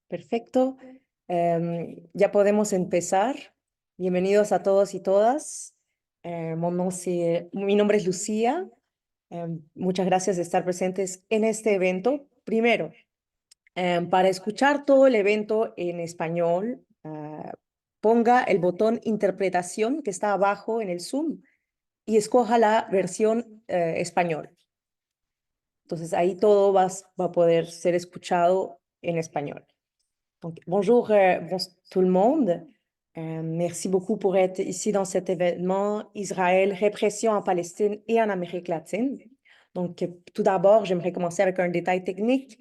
Perfecto. Ya podemos empezar. Bienvenidos a todos y todas. Mi nombre es Lucía. Muchas gracias de estar presentes en este evento. Primero, para escuchar todo el evento en español, ponga el botón interpretación que está abajo en el Zoom y escoja la versión español. Entonces ahí todo va a poder ser escuchado en español. Donc, bonjour, tout le monde. Merci beaucoup pour être ici dans cet événement Israël, répression en Palestine et en Amérique latine. Donc, tout d'abord, j'aimerais commencer avec un détail technique.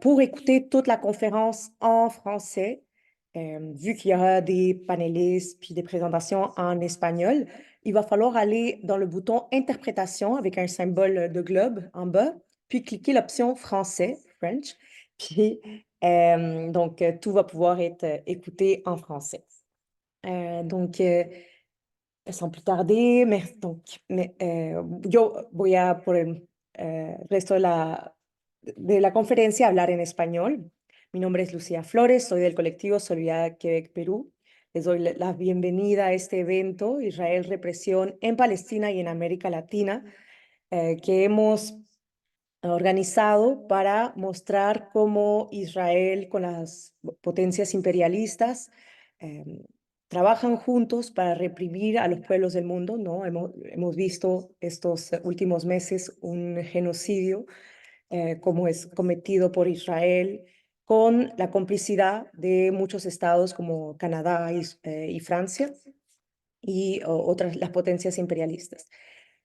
Pour écouter toute la conférence en français, vu qu'il y aura des panélistes puis des présentations en espagnol, il va falloir aller dans le bouton Interprétation avec un symbole de globe en bas, puis cliquer l'option Français, French, puis tout va pouvoir être écouté en français. Sans plus tarder, yo voy a por el resto de la conferencia hablar en español. Mi nombre es Lucía Flores, soy del colectivo Solidaridad Quebec Perú. Les doy la bienvenida a este evento, Israel Represión en Palestina y en América Latina, que hemos organizado para mostrar cómo Israel con las potencias imperialistas trabajan juntos para reprimir a los pueblos del mundo, ¿no? Hemos visto estos últimos meses un genocidio como es cometido por Israel con la complicidad de muchos estados como Canadá y Francia y otras las potencias imperialistas.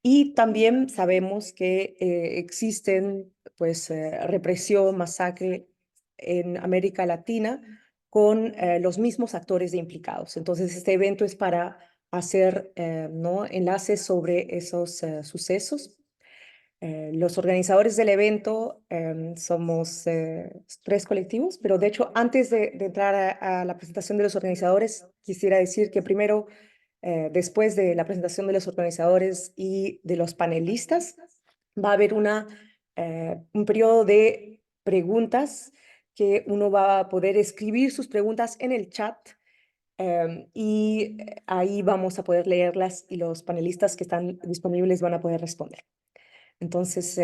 Y también sabemos que existen pues represión, masacre en América Latina con los mismos actores implicados. Entonces, este evento es para hacer ¿no? enlaces sobre esos sucesos. Los organizadores del evento somos tres colectivos, pero de hecho, antes de entrar a la presentación de los organizadores, quisiera decir que primero después de la presentación de los organizadores y de los panelistas, va a haber un periodo de preguntas que uno va a poder escribir sus preguntas en el chat y ahí vamos a poder leerlas y los panelistas que están disponibles van a poder responder. Entonces,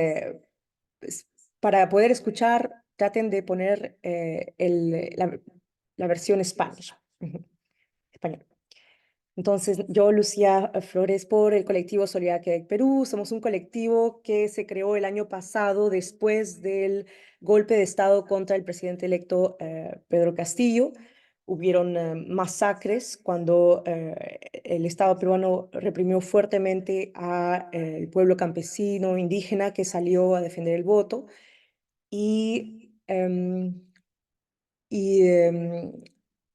pues, para poder escuchar, traten de poner la versión Spanish, español. Entonces, yo, Lucía Flores, por el colectivo Solidaridad Quebec Perú, somos un colectivo que se creó el año pasado después del golpe de Estado contra el presidente electo Pedro Castillo. Hubieron masacres cuando el Estado peruano reprimió fuertemente al pueblo campesino, indígena, que salió a defender el voto. Y, em, y, em,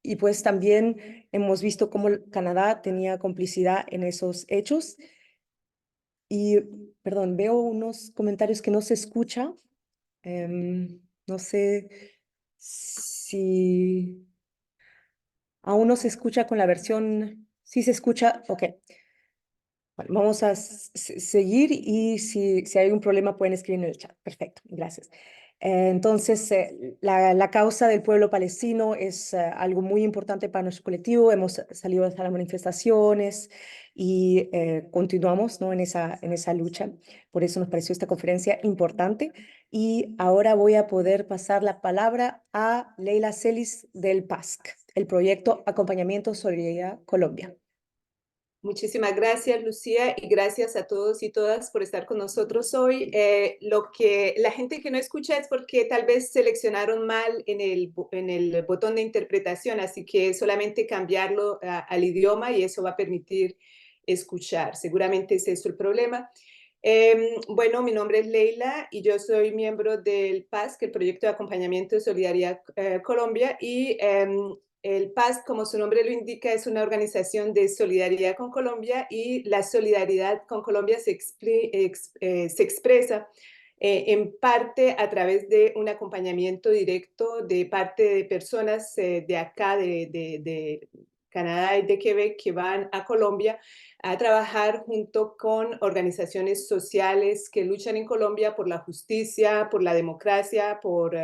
y pues también hemos visto cómo Canadá tenía complicidad en esos hechos. Y, perdón, veo unos comentarios que no se escucha. No sé si aún no se escucha con la versión. Sí se escucha, ok. Bueno, vamos a seguir y si hay un problema pueden escribir en el chat. Perfecto, gracias. Entonces, la causa del pueblo palestino es algo muy importante para nuestro colectivo. Hemos salido a las manifestaciones y continuamos, ¿no? en esa lucha. Por eso nos pareció esta conferencia importante. Y ahora voy a poder pasar la palabra a Leila Celis del PASC, el proyecto Acompañamiento Solidaridad Colombia. Muchísimas gracias, Lucía, y gracias a todos y todas por estar con nosotros hoy. Lo que la gente que no escucha es porque tal vez seleccionaron mal en el botón de interpretación, así que solamente cambiarlo al idioma y eso va a permitir escuchar. Seguramente es eso el problema. Bueno, mi nombre es Leila y yo soy miembro del PASC, el Proyecto de Acompañamiento de Solidaridad Colombia, y el PASC, como su nombre lo indica, es una organización de solidaridad con Colombia y la solidaridad con Colombia se expresa en parte a través de un acompañamiento directo de parte de personas de acá, de Canadá y de Quebec, que van a Colombia a trabajar junto con organizaciones sociales que luchan en Colombia por la justicia, por la democracia, por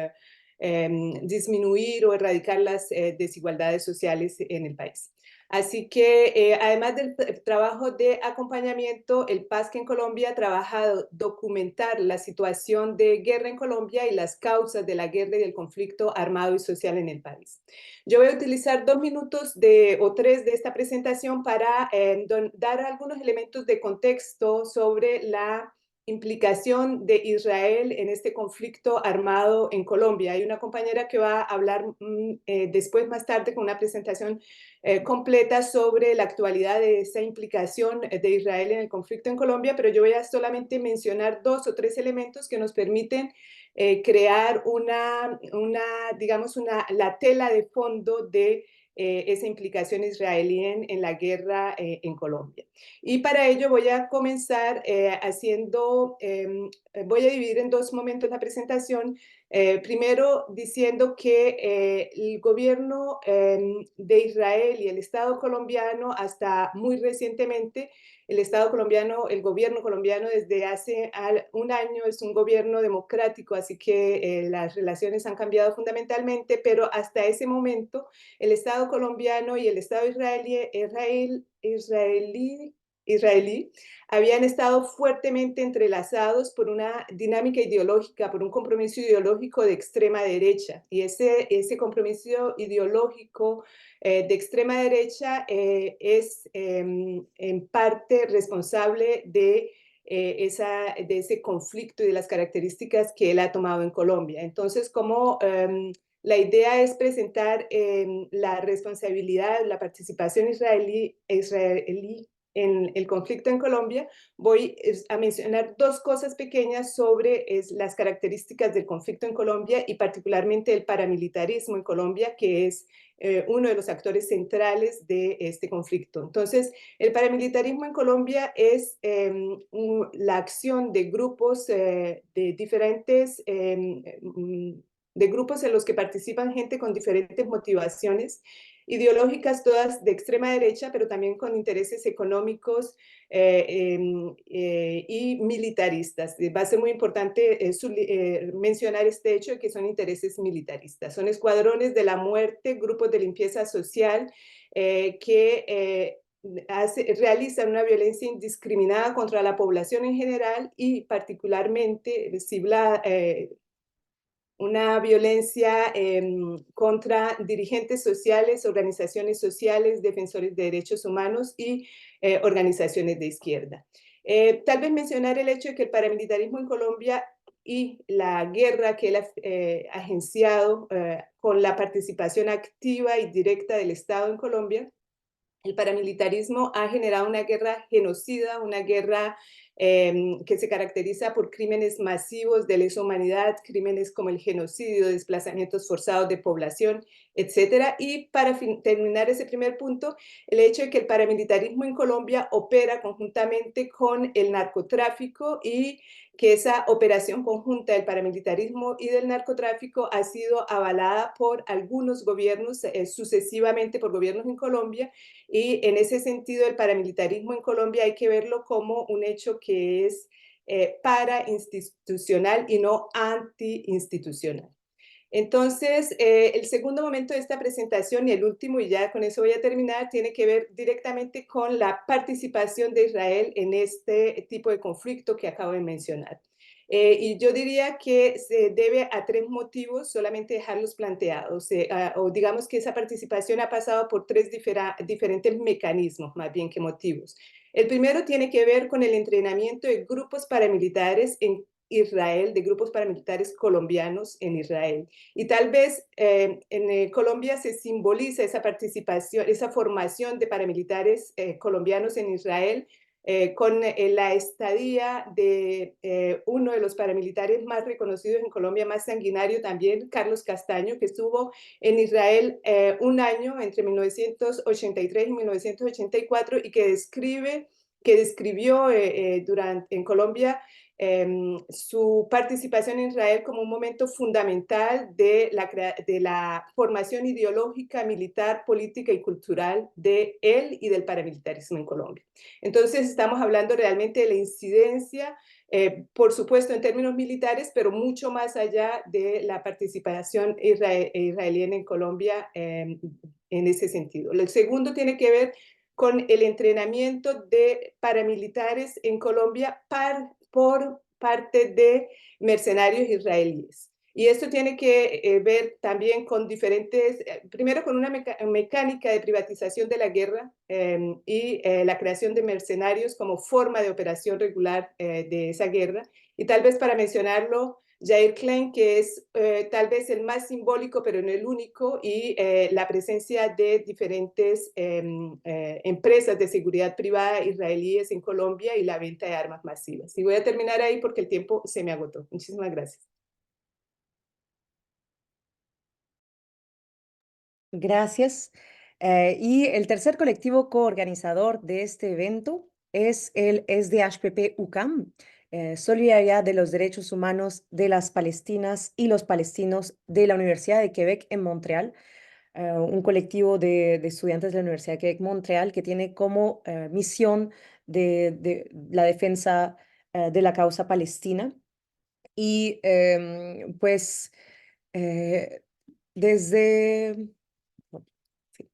disminuir o erradicar las desigualdades sociales en el país. Así que además del trabajo de acompañamiento, el PASC en Colombia ha trabajado documentar la situación de guerra en Colombia y las causas de la guerra y del conflicto armado y social en el país. Yo voy a utilizar 2 minutos o 3 de esta presentación para dar algunos elementos de contexto sobre la implicación de Israel en este conflicto armado en Colombia. Hay una compañera que va a hablar después, más tarde, con una presentación completa sobre la actualidad de esa implicación de Israel en el conflicto en Colombia, pero yo voy a solamente mencionar 2 o 3 elementos que nos permiten crear la tela de fondo de esa implicación israelí en la guerra en Colombia. Y para ello voy a comenzar voy a dividir en 2 momentos la presentación. Primero diciendo que el gobierno de Israel y el Estado colombiano hasta muy recientemente, el gobierno colombiano desde hace un año es un gobierno democrático, así que las relaciones han cambiado fundamentalmente, pero hasta ese momento el Estado colombiano y el Estado israelí habían estado fuertemente entrelazados por una dinámica ideológica, por un compromiso ideológico de extrema derecha. Y ese compromiso ideológico de extrema derecha es en parte responsable de ese conflicto y de las características que él ha tomado en Colombia. Entonces, como la idea es presentar la responsabilidad, la participación israelí en el conflicto en Colombia, voy a mencionar 2 cosas pequeñas sobre las características del conflicto en Colombia y particularmente el paramilitarismo en Colombia, que es uno de los actores centrales de este conflicto. Entonces, el paramilitarismo en Colombia es la acción de grupos de grupos en los que participan gente con diferentes motivaciones ideológicas, todas de extrema derecha, pero también con intereses económicos y militaristas. Va a ser muy importante mencionar este hecho de que son intereses militaristas. Son escuadrones de la muerte, grupos de limpieza social que realizan una violencia indiscriminada contra la población en general y particularmente una violencia contra dirigentes sociales, organizaciones sociales, defensores de derechos humanos y organizaciones de izquierda. Tal vez mencionar el hecho de que el paramilitarismo en Colombia y la guerra que él ha agenciado con la participación activa y directa del Estado en Colombia, el paramilitarismo ha generado una guerra genocida, una guerra que se caracteriza por crímenes masivos de lesa humanidad, crímenes como el genocidio, desplazamientos forzados de población, etcétera. Y para terminar ese primer punto, el hecho de que el paramilitarismo en Colombia opera conjuntamente con el narcotráfico y que esa operación conjunta del paramilitarismo y del narcotráfico ha sido avalada por algunos gobiernos, sucesivamente por gobiernos en Colombia, y en ese sentido el paramilitarismo en Colombia hay que verlo como un hecho que es parainstitucional y no antiinstitucional. Entonces, el segundo momento de esta presentación y el último, y ya con eso voy a terminar, tiene que ver directamente con la participación de Israel en este tipo de conflicto que acabo de mencionar. Y yo diría que se debe a 3 motivos, solamente dejarlos planteados, o digamos que esa participación ha pasado por 3 diferentes mecanismos, más bien que motivos. El primero tiene que ver con el entrenamiento de grupos paramilitares en Israel, de grupos paramilitares colombianos en Israel. Y tal vez en Colombia se simboliza esa participación, esa formación de paramilitares colombianos en Israel con la estadía de uno de los paramilitares más reconocidos en Colombia, más sanguinario también, Carlos Castaño, que estuvo en Israel un año entre 1983 y 1984 y que describió en Colombia su participación en Israel como un momento fundamental de la formación ideológica, militar, política y cultural de él y del paramilitarismo en Colombia. Entonces estamos hablando realmente de la incidencia por supuesto en términos militares, pero mucho más allá de la participación israelí en Colombia en ese sentido. El segundo tiene que ver con el entrenamiento de paramilitares en Colombia por parte de mercenarios israelíes. Y esto tiene que ver también con diferentes, primero con una mecánica de privatización de la guerra y la creación de mercenarios como forma de operación regular de esa guerra. Y tal vez para mencionarlo, Jair Klein, que es tal vez el más simbólico, pero no el único, y la presencia de diferentes empresas de seguridad privada israelíes en Colombia y la venta de armas masivas. Y voy a terminar ahí porque el tiempo se me agotó. Muchísimas gracias. Gracias. Y el tercer colectivo coorganizador de este evento es el SDHPP UCAM, Solidaridad de los Derechos Humanos de las Palestinas y los Palestinos de la Universidad de Quebec en Montreal, un colectivo de estudiantes de la Universidad de Quebec Montreal que tiene como misión de la defensa de la causa palestina. Y pues eh, desde... sí.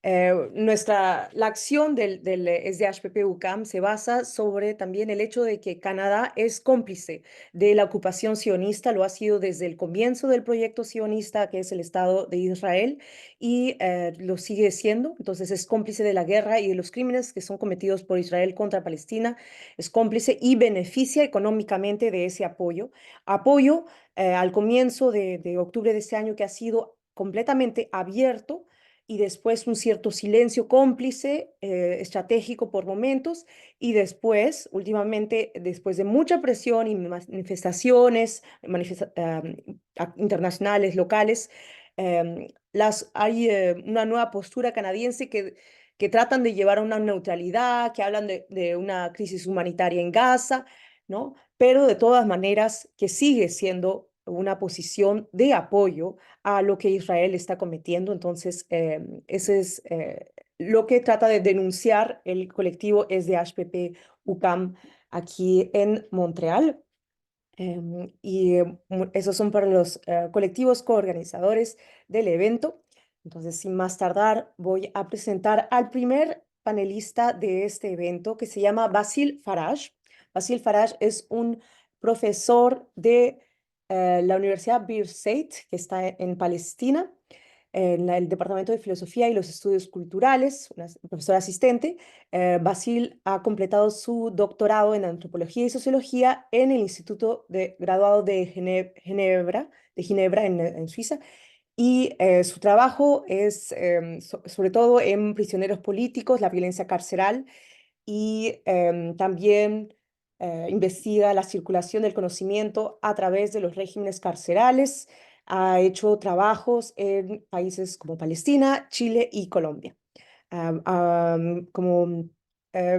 La acción del SDHPP UCAM se basa sobre también el hecho de que Canadá es cómplice de la ocupación sionista, lo ha sido desde el comienzo del proyecto sionista, que es el Estado de Israel, y lo sigue siendo. Entonces es cómplice de la guerra y de los crímenes que son cometidos por Israel contra Palestina, es cómplice y beneficia económicamente de ese apoyo. Apoyo al comienzo de octubre de este año que ha sido completamente abierto y después un cierto silencio cómplice, estratégico por momentos, y después, últimamente, después de mucha presión y manifestaciones internacionales, locales, hay una nueva postura canadiense que tratan de llevar a una neutralidad, que hablan de una crisis humanitaria en Gaza, ¿no? Pero de todas maneras que sigue siendo una posición de apoyo a lo que Israel está cometiendo. Entonces, ese es lo que trata de denunciar el colectivo SDHPP UCAM aquí en Montreal. Esos son para los colectivos coorganizadores del evento. Entonces, sin más tardar, voy a presentar al primer panelista de este evento que se llama Basil Faraj. Basil Faraj es un profesor de la Universidad Birzeit, que está en Palestina, en el Departamento de Filosofía y los Estudios Culturales, una profesora asistente. Basil ha completado su doctorado en Antropología y Sociología en el Instituto de Graduado de Ginebra en Suiza. Y su trabajo es sobre todo en prisioneros políticos, la violencia carceral y también investiga la circulación del conocimiento a través de los regímenes carcerales. Ha hecho trabajos en países como Palestina, Chile y Colombia. Como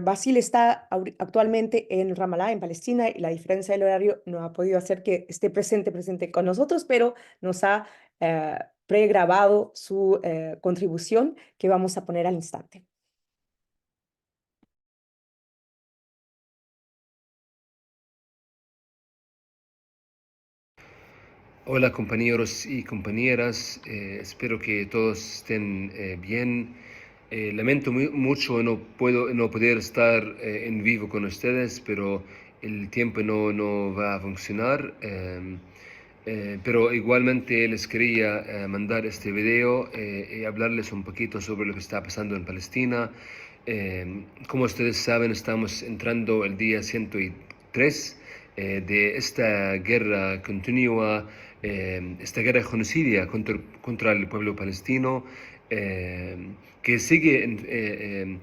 Basil está actualmente en Ramallah, en Palestina, y la diferencia del horario no ha podido hacer que esté presente con nosotros, pero nos ha pregrabado su contribución que vamos a poner al instante. Hola compañeros y compañeras, espero que todos estén bien. Lamento mucho no poder estar en vivo con ustedes, pero el tiempo no va a funcionar. Pero igualmente les quería mandar este video y hablarles un poquito sobre lo que está pasando en Palestina. Como ustedes saben, estamos entrando el día 103 de esta guerra continua, esta guerra genocidia contra el pueblo palestino, que sigue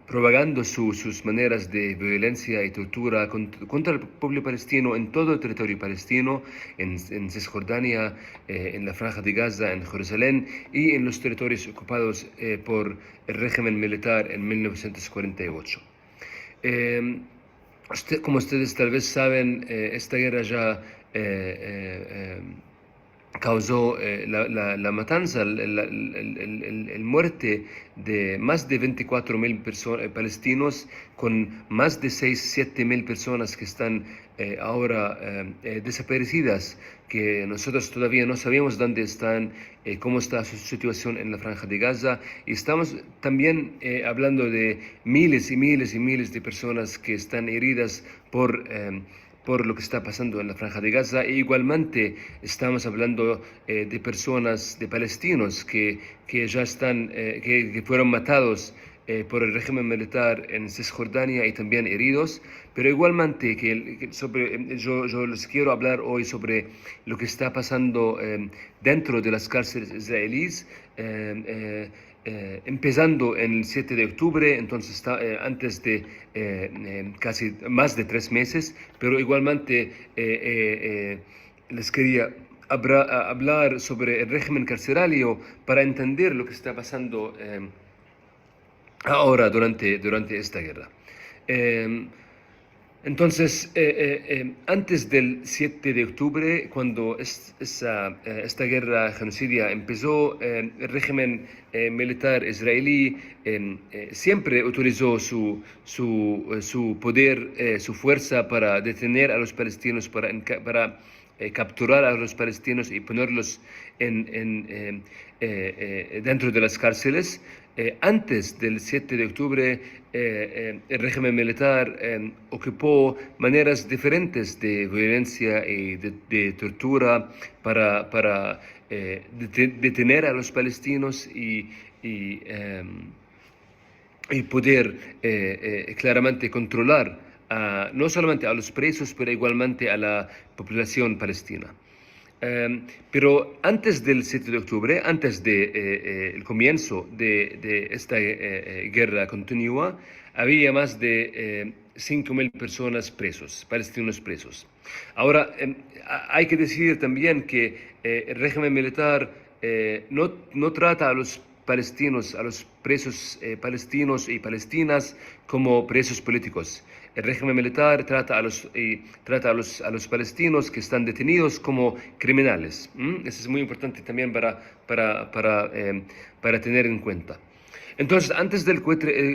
propagando sus maneras de violencia y tortura contra el pueblo palestino en todo el territorio palestino, en Cisjordania, en la Franja de Gaza, en Jerusalén y en los territorios ocupados por el régimen militar en 1948. Como ustedes tal vez saben, esta guerra ya causó la matanza, el muerte de más de 24.000 palestinos, con más de 6-7.000 personas que están ahora desaparecidas, que nosotros todavía no sabemos dónde están, cómo está su situación en la Franja de Gaza. Y estamos también hablando de miles y miles y miles de personas que están heridas por lo que está pasando en la Franja de Gaza. E igualmente estamos hablando de personas, de palestinos que ya están, que fueron matados por el régimen militar en Cisjordania y también heridos. Pero igualmente yo les quiero hablar hoy sobre lo que está pasando dentro de las cárceles israelíes. Empezando en el 7 de octubre, entonces antes de casi más de 3 meses, pero igualmente les quería hablar sobre el régimen carcelario para entender lo que está pasando ahora durante esta guerra. Entonces, antes del 7 de octubre, cuando esta guerra genocidia empezó, el régimen militar israelí siempre utilizó su poder, su fuerza para detener a los palestinos, para capturar a los palestinos y ponerlos dentro de las cárceles. Antes del 7 de octubre, el régimen militar ocupó maneras diferentes de violencia y de tortura para detener a los palestinos y poder claramente controlar no solamente a los presos, pero igualmente a la población palestina. Pero antes del 7 de octubre, antes del comienzo de esta guerra continua, había más de 5.000 personas presos, palestinos presos. Ahora, hay que decir también que el régimen militar no trata a los palestinos, a los presos palestinos y palestinas como presos políticos. El régimen militar trata a los palestinos que están detenidos como criminales. Eso es muy importante también para tener en cuenta. Entonces, antes del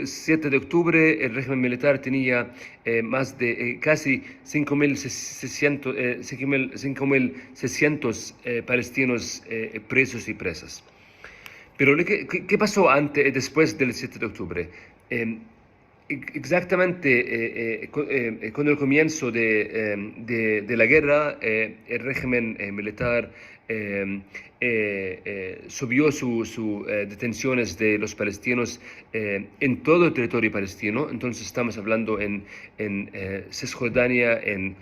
7 de octubre, el régimen militar tenía más de casi 5.600 palestinos presos y presas. Pero ¿qué pasó después del 7 de octubre? Exactamente con el comienzo de la guerra, el régimen militar subió sus detenciones de los palestinos en todo el territorio palestino. Entonces estamos hablando en Cisjordania, en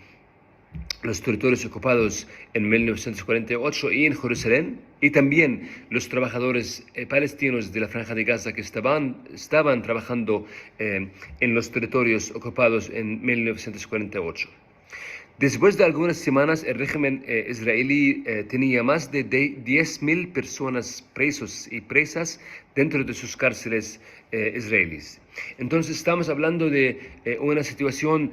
los territorios ocupados en 1948 y en Jerusalén, y también los trabajadores palestinos de la Franja de Gaza que estaban trabajando en los territorios ocupados en 1948. Después de algunas semanas, el régimen israelí tenía más de 10.000 personas presos y presas dentro de sus cárceles israelíes. Entonces estamos hablando de una situación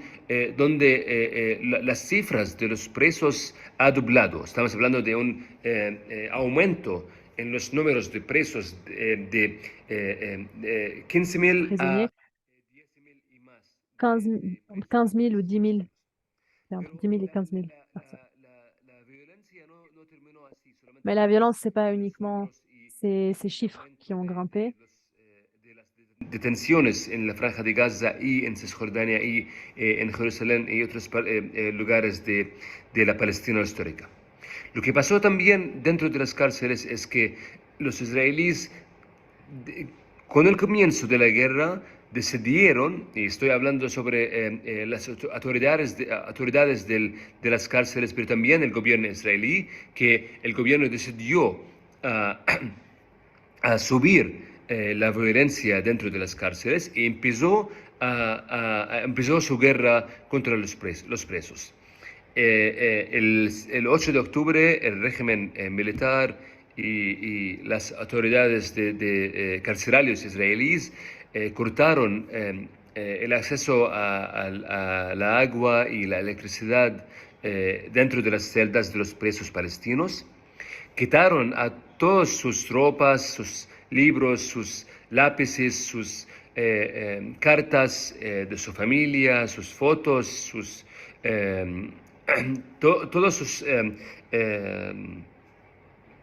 donde las cifras de los presos ha doblado. Estamos hablando de un aumento en los números de presos de 15.000 a prisonniers, 10.000 y más. 15 000 ou 10 000, c'est entre 10 000 et 15 000 personnes. La violencia no terminó así, solamente Mais la violence, c'est pas los uniquement números y ces chiffres qui ont grimpé. de las detenciones en la Franja de Gaza y en Cisjordania y en Jerusalén y otros lugares de la Palestina histórica. Lo que pasó también dentro de las cárceles es que los israelíes, con el comienzo de la guerra, decidieron, y estoy hablando sobre las autoridades de las cárceles, pero también el gobierno israelí, que el gobierno decidió a subir la violencia dentro de las cárceles y empezó su guerra contra los presos. El 8 de octubre, el régimen militar y las autoridades carcelarios israelíes cortaron el acceso a la agua y la electricidad dentro de las celdas de los presos palestinos. Quitaron a todas sus ropas, sus libros, sus lápices, sus cartas de su familia, sus fotos, sus, todos sus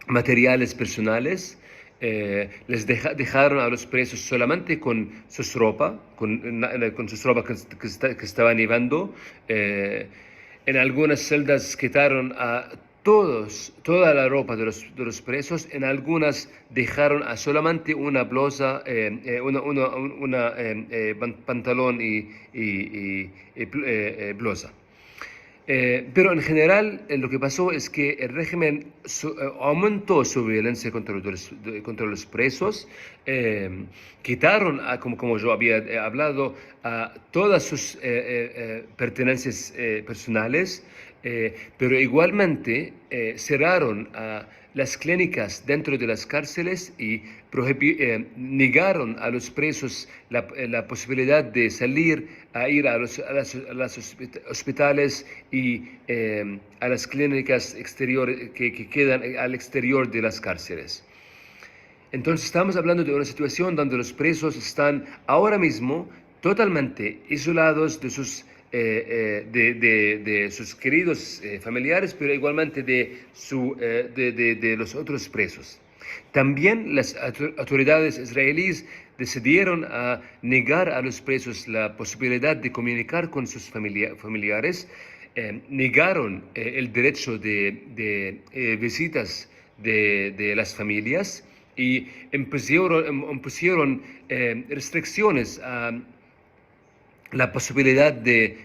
materiales personales. Dejaron a los presos solamente con sus ropa, con sus ropa que estaban llevando. En algunas celdas quitaron a toda la ropa de los presos. En algunas dejaron a solamente una blusa, pantalón y blusa. Pero en general lo que pasó es que el régimen aumentó su violencia contra los presos, quitaron, como yo había hablado, a todas sus pertenencias personales, pero igualmente cerraron a las clínicas dentro de las cárceles y negaron a los presos la posibilidad de salir a ir a los hospitales y a las clínicas exteriores que quedan al exterior de las cárceles. Entonces estamos hablando de una situación donde los presos están ahora mismo totalmente isolados de sus queridos familiares, pero igualmente de los otros presos. También las autoridades israelíes decidieron a negar a los presos la posibilidad de comunicar con sus familiares, negaron el derecho de visitas de las familias y impusieron restricciones a la posibilidad de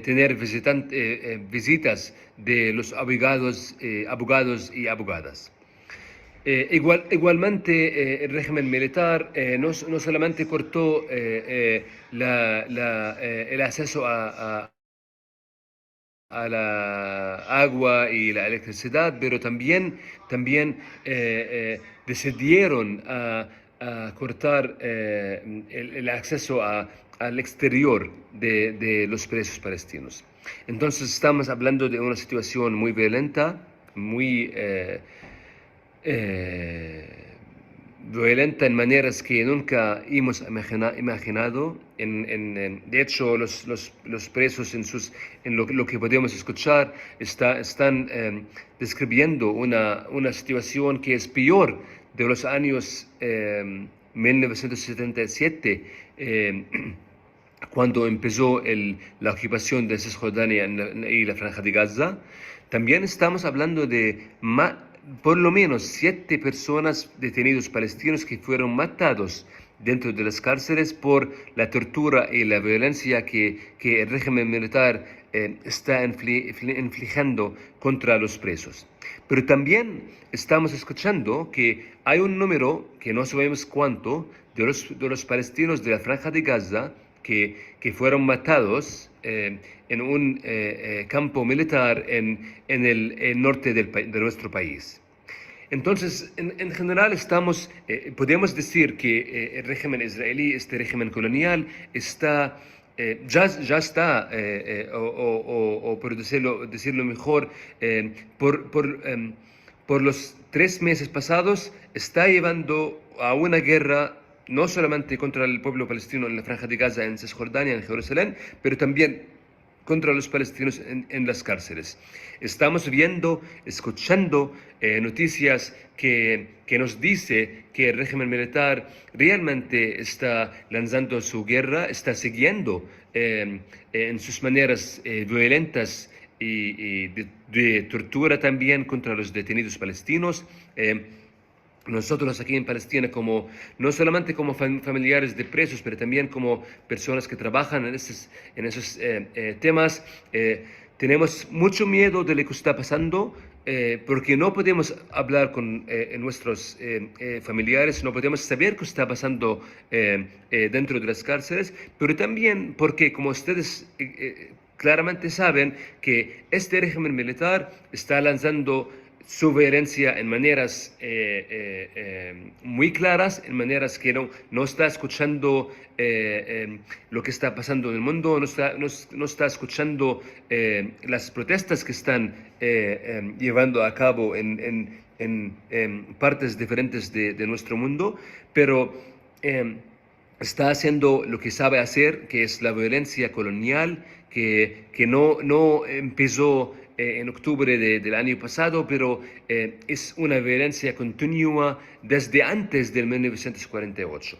tener visitas de los abogados y abogadas. Igualmente, el régimen militar no solamente cortó el acceso a la agua y la electricidad, pero también decidieron a cortar el acceso al exterior de los presos palestinos. Entonces estamos hablando de una situación muy violenta, muy violenta en maneras que nunca hemos imaginado. De hecho, los presos en lo que podemos escuchar están describiendo una situación que es peor de los años 1977, cuando empezó la ocupación de Cisjordania y la Franja de Gaza. También estamos hablando de por lo menos 7 personas detenidos palestinos que fueron matados dentro de las cárceles por la tortura y la violencia que el régimen militar está infligiendo contra los presos. Pero también estamos escuchando que hay un número, que no sabemos cuánto, de los palestinos de la Franja de Gaza que fueron matados en un campo militar en el norte de nuestro país. Entonces, en general podemos decir que el régimen israelí, este régimen colonial, ya está, o por decirlo mejor, por los 3 meses pasados, está llevando a una guerra no solamente contra el pueblo palestino en la Franja de Gaza, en Cisjordania, en Jerusalén, pero también contra los palestinos en las cárceles. Estamos escuchando noticias que nos dice que el régimen militar realmente está lanzando su guerra, está siguiendo en sus maneras violentas y de tortura también contra los detenidos palestinos. Nosotros aquí en Palestina, no solamente como familiares de presos, pero también como personas que trabajan en esos temas, tenemos mucho miedo de lo que está pasando, porque no podemos hablar con nuestros familiares, no podemos saber qué está pasando dentro de las cárceles, pero también porque, como ustedes claramente saben, que este régimen militar está lanzando su violencia en maneras muy claras, en maneras que no está escuchando lo que está pasando en el mundo, no está escuchando las protestas que están llevando a cabo en en partes diferentes de nuestro mundo, pero está haciendo lo que sabe hacer, que es la violencia colonial, que no empezó en octubre del año pasado, pero es una violencia continua desde antes del 1948.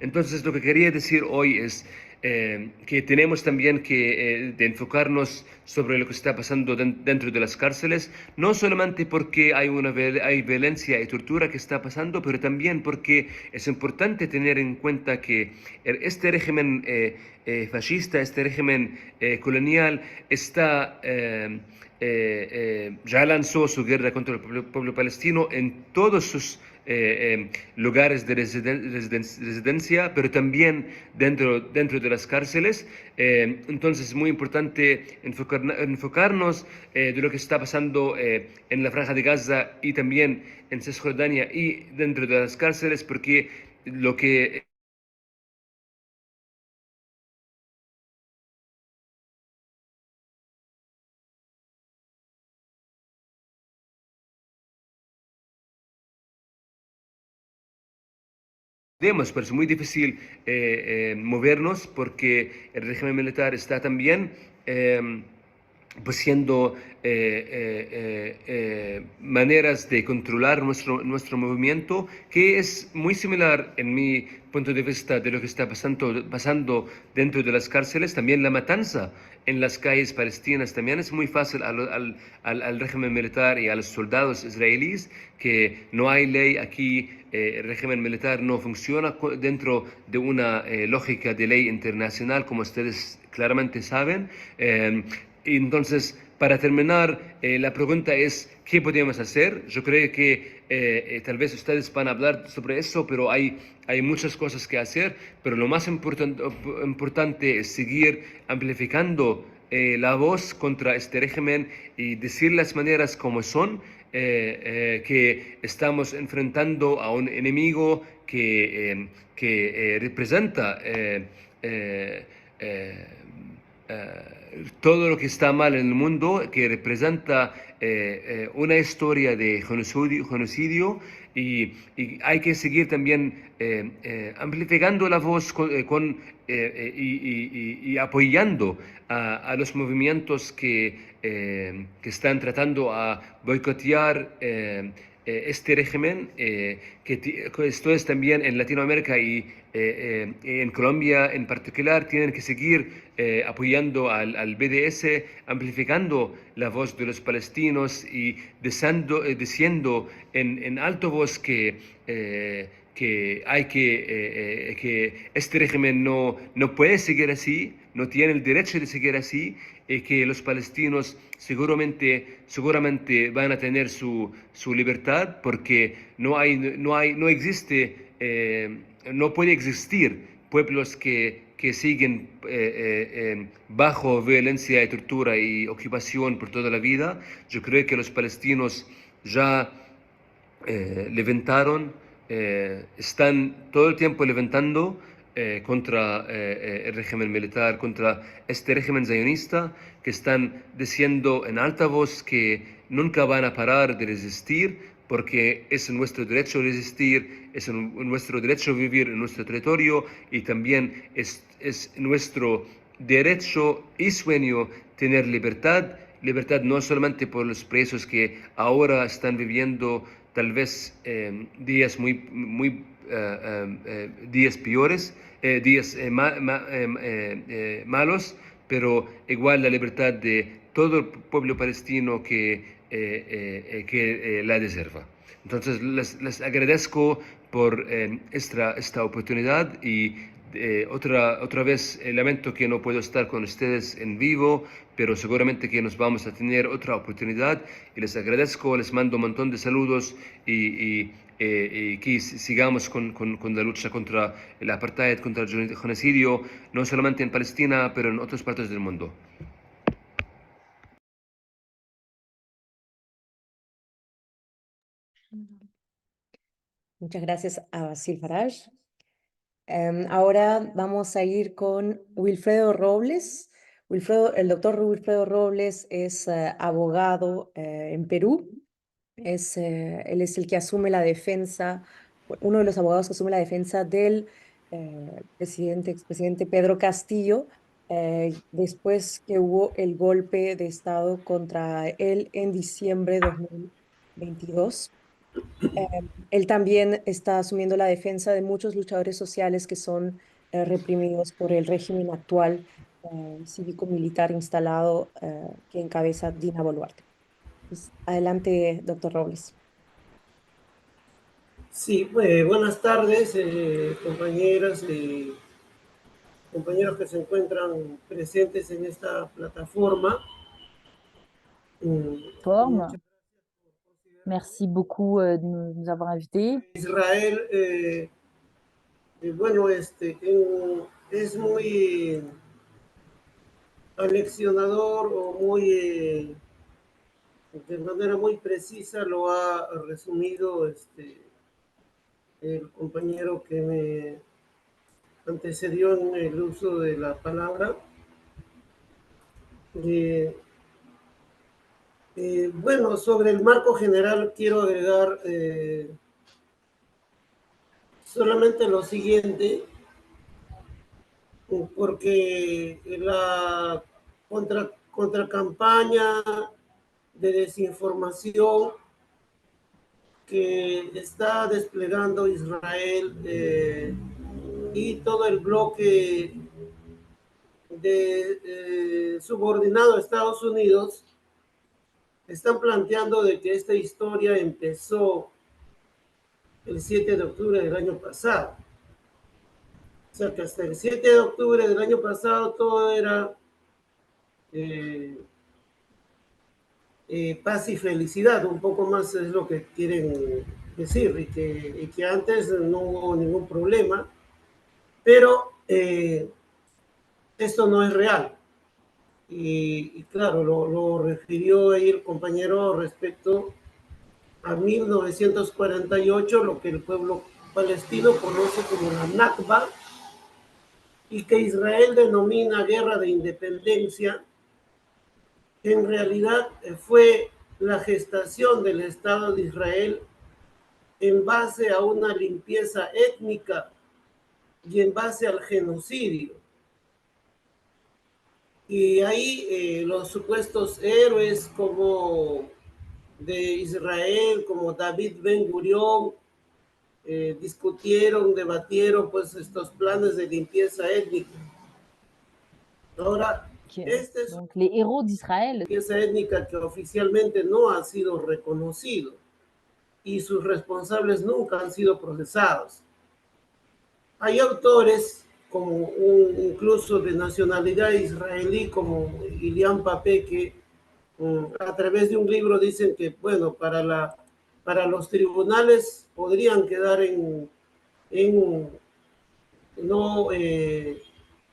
Entonces, lo que quería decir hoy es que tenemos también que de enfocarnos sobre lo que está pasando dentro de las cárceles, no solamente porque hay violencia y tortura que está pasando, pero también porque es importante tener en cuenta que este régimen fascista, este régimen colonial, ya lanzó su guerra contra el pueblo palestino en todos sus lugares de residencia, pero también dentro de las cárceles. Entonces es muy importante enfocarnos de lo que está pasando en la Franja de Gaza y también en Cisjordania y dentro de las cárceles, porque lo que pero es muy difícil movernos porque el régimen militar está también pues siendo maneras de controlar nuestro movimiento, que es muy similar en mi punto de vista de lo que está pasando dentro de las cárceles. También la matanza en las calles palestinas también es muy fácil al régimen militar y a los soldados israelíes, que no hay ley aquí. El régimen militar no funciona dentro de una lógica de ley internacional, como ustedes claramente saben. Y entonces, para terminar, la pregunta es, ¿qué podemos hacer? Yo creo que tal vez ustedes van a hablar sobre eso, pero hay muchas cosas que hacer, pero lo más importante es seguir amplificando la voz contra este régimen y decir las maneras como son, que estamos enfrentando a un enemigo que representa todo lo que está mal en el mundo, que representa una historia de genocidio y hay que seguir también amplificando la voz y apoyando a los movimientos que están tratando a boicotear este régimen, que esto es también en Latinoamérica y en Colombia en particular, tienen que seguir apoyando al BDS, amplificando la voz de los palestinos y diciendo en alto voz que este régimen no puede seguir así, no tiene el derecho de seguir así, y que los palestinos seguramente van a tener su libertad, porque no existe, no puede existir pueblos que siguen bajo violencia y tortura y ocupación por toda la vida. Yo creo que los palestinos ya levantaron, están todo el tiempo levantando contra el régimen militar, contra este régimen zionista, que están diciendo en alta voz que nunca van a parar de resistir, porque es nuestro derecho resistir, es nuestro derecho vivir en nuestro territorio y también es nuestro derecho y sueño tener libertad. Libertad no solamente por los presos que ahora están viviendo tal vez días días peores, días malos, pero igual la libertad de todo el pueblo palestino que la deserva. Entonces les agradezco por esta oportunidad y otra vez lamento que no puedo estar con ustedes en vivo, pero seguramente que nos vamos a tener otra oportunidad y les agradezco, les mando un montón de saludos y que sigamos con la lucha contra el apartheid, contra el genocidio, no solamente en Palestina, pero en otras partes del mundo. Muchas gracias a Basil Faraj. Ahora vamos a ir con Wilfredo Robles. El doctor Wilfredo Robles es abogado en Perú. Él es el que asume la defensa, uno de los abogados que asume la defensa del expresidente Pedro Castillo, después que hubo el golpe de Estado contra él en diciembre de 2022. Eh, Él también está asumiendo la defensa de muchos luchadores sociales que son reprimidos por el régimen actual cívico-militar instalado que encabeza Dina Boluarte. Pues, adelante, doctor Robles. Sí, buenas tardes, compañeras y compañeros que se encuentran presentes en esta plataforma. Forme. Merci beaucoup de nous avoir invités. Israel, bueno, es muy aleccionador o muy, de manera muy precisa lo ha resumido el compañero que me antecedió en el uso de la palabra. Bueno, sobre el marco general quiero agregar solamente lo siguiente, porque la contracampaña de desinformación que está desplegando Israel y todo el bloque subordinado a Estados Unidos están planteando de que esta historia empezó el 7 de octubre del año pasado. O sea que hasta el 7 de octubre del año pasado todo era paz y felicidad, un poco más es lo que quieren decir, y que antes no hubo ningún problema, pero esto no es real. Y claro, lo refirió ahí el compañero respecto a 1948, lo que el pueblo palestino conoce como la Nakba, y que Israel denomina guerra de independencia. En realidad fue la gestación del Estado de Israel en base a una limpieza étnica y en base al genocidio. Y ahí los supuestos héroes como de Israel, como David Ben Gurión, discutieron, debatieron pues estos planes de limpieza étnica. Ahora, Donc les héros d'Israël. Limpieza étnica que oficialmente no ha sido reconocido y sus responsables nunca han sido procesados. Hay autores como incluso de nacionalidad israelí como Ilian Papé que a través de un libro dicen que bueno, para los tribunales podrían quedar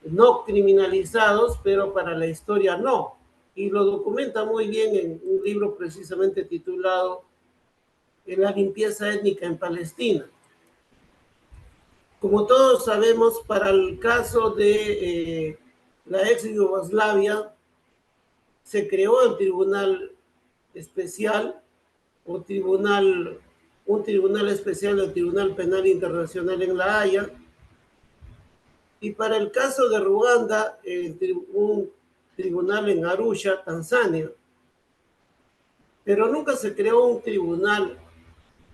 no criminalizados, pero para la historia no. Y lo documenta muy bien en un libro precisamente titulado La limpieza étnica en Palestina. Como todos sabemos, para el caso de la ex Yugoslavia, se creó el Tribunal Especial, un tribunal especial del Tribunal Penal Internacional en La Haya. Y para el caso de Ruanda, un tribunal en Arusha, Tanzania. Pero nunca se creó un tribunal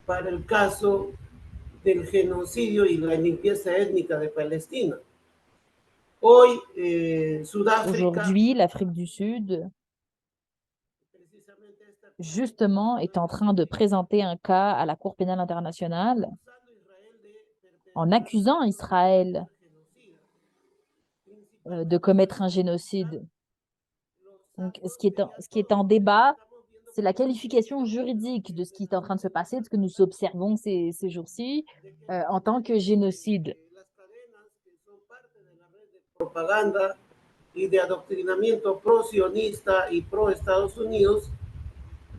para el caso del genocidio y la limpieza étnica de Palestina. Hoy, Sudáfrica. Aujourd'hui, l'Afrique du Sud, justement, est en train de présenter un cas à la Cour pénale internationale en accusant Israël de commettre un génocide. Donc, ce qui est en débat, c'est la qualification juridique de ce qui est en train de se passer, de ce que nous observons ces jours-ci, en tant que génocide. Propaganda y de adoctrinamiento pro-sionista y pro-Estados Unidos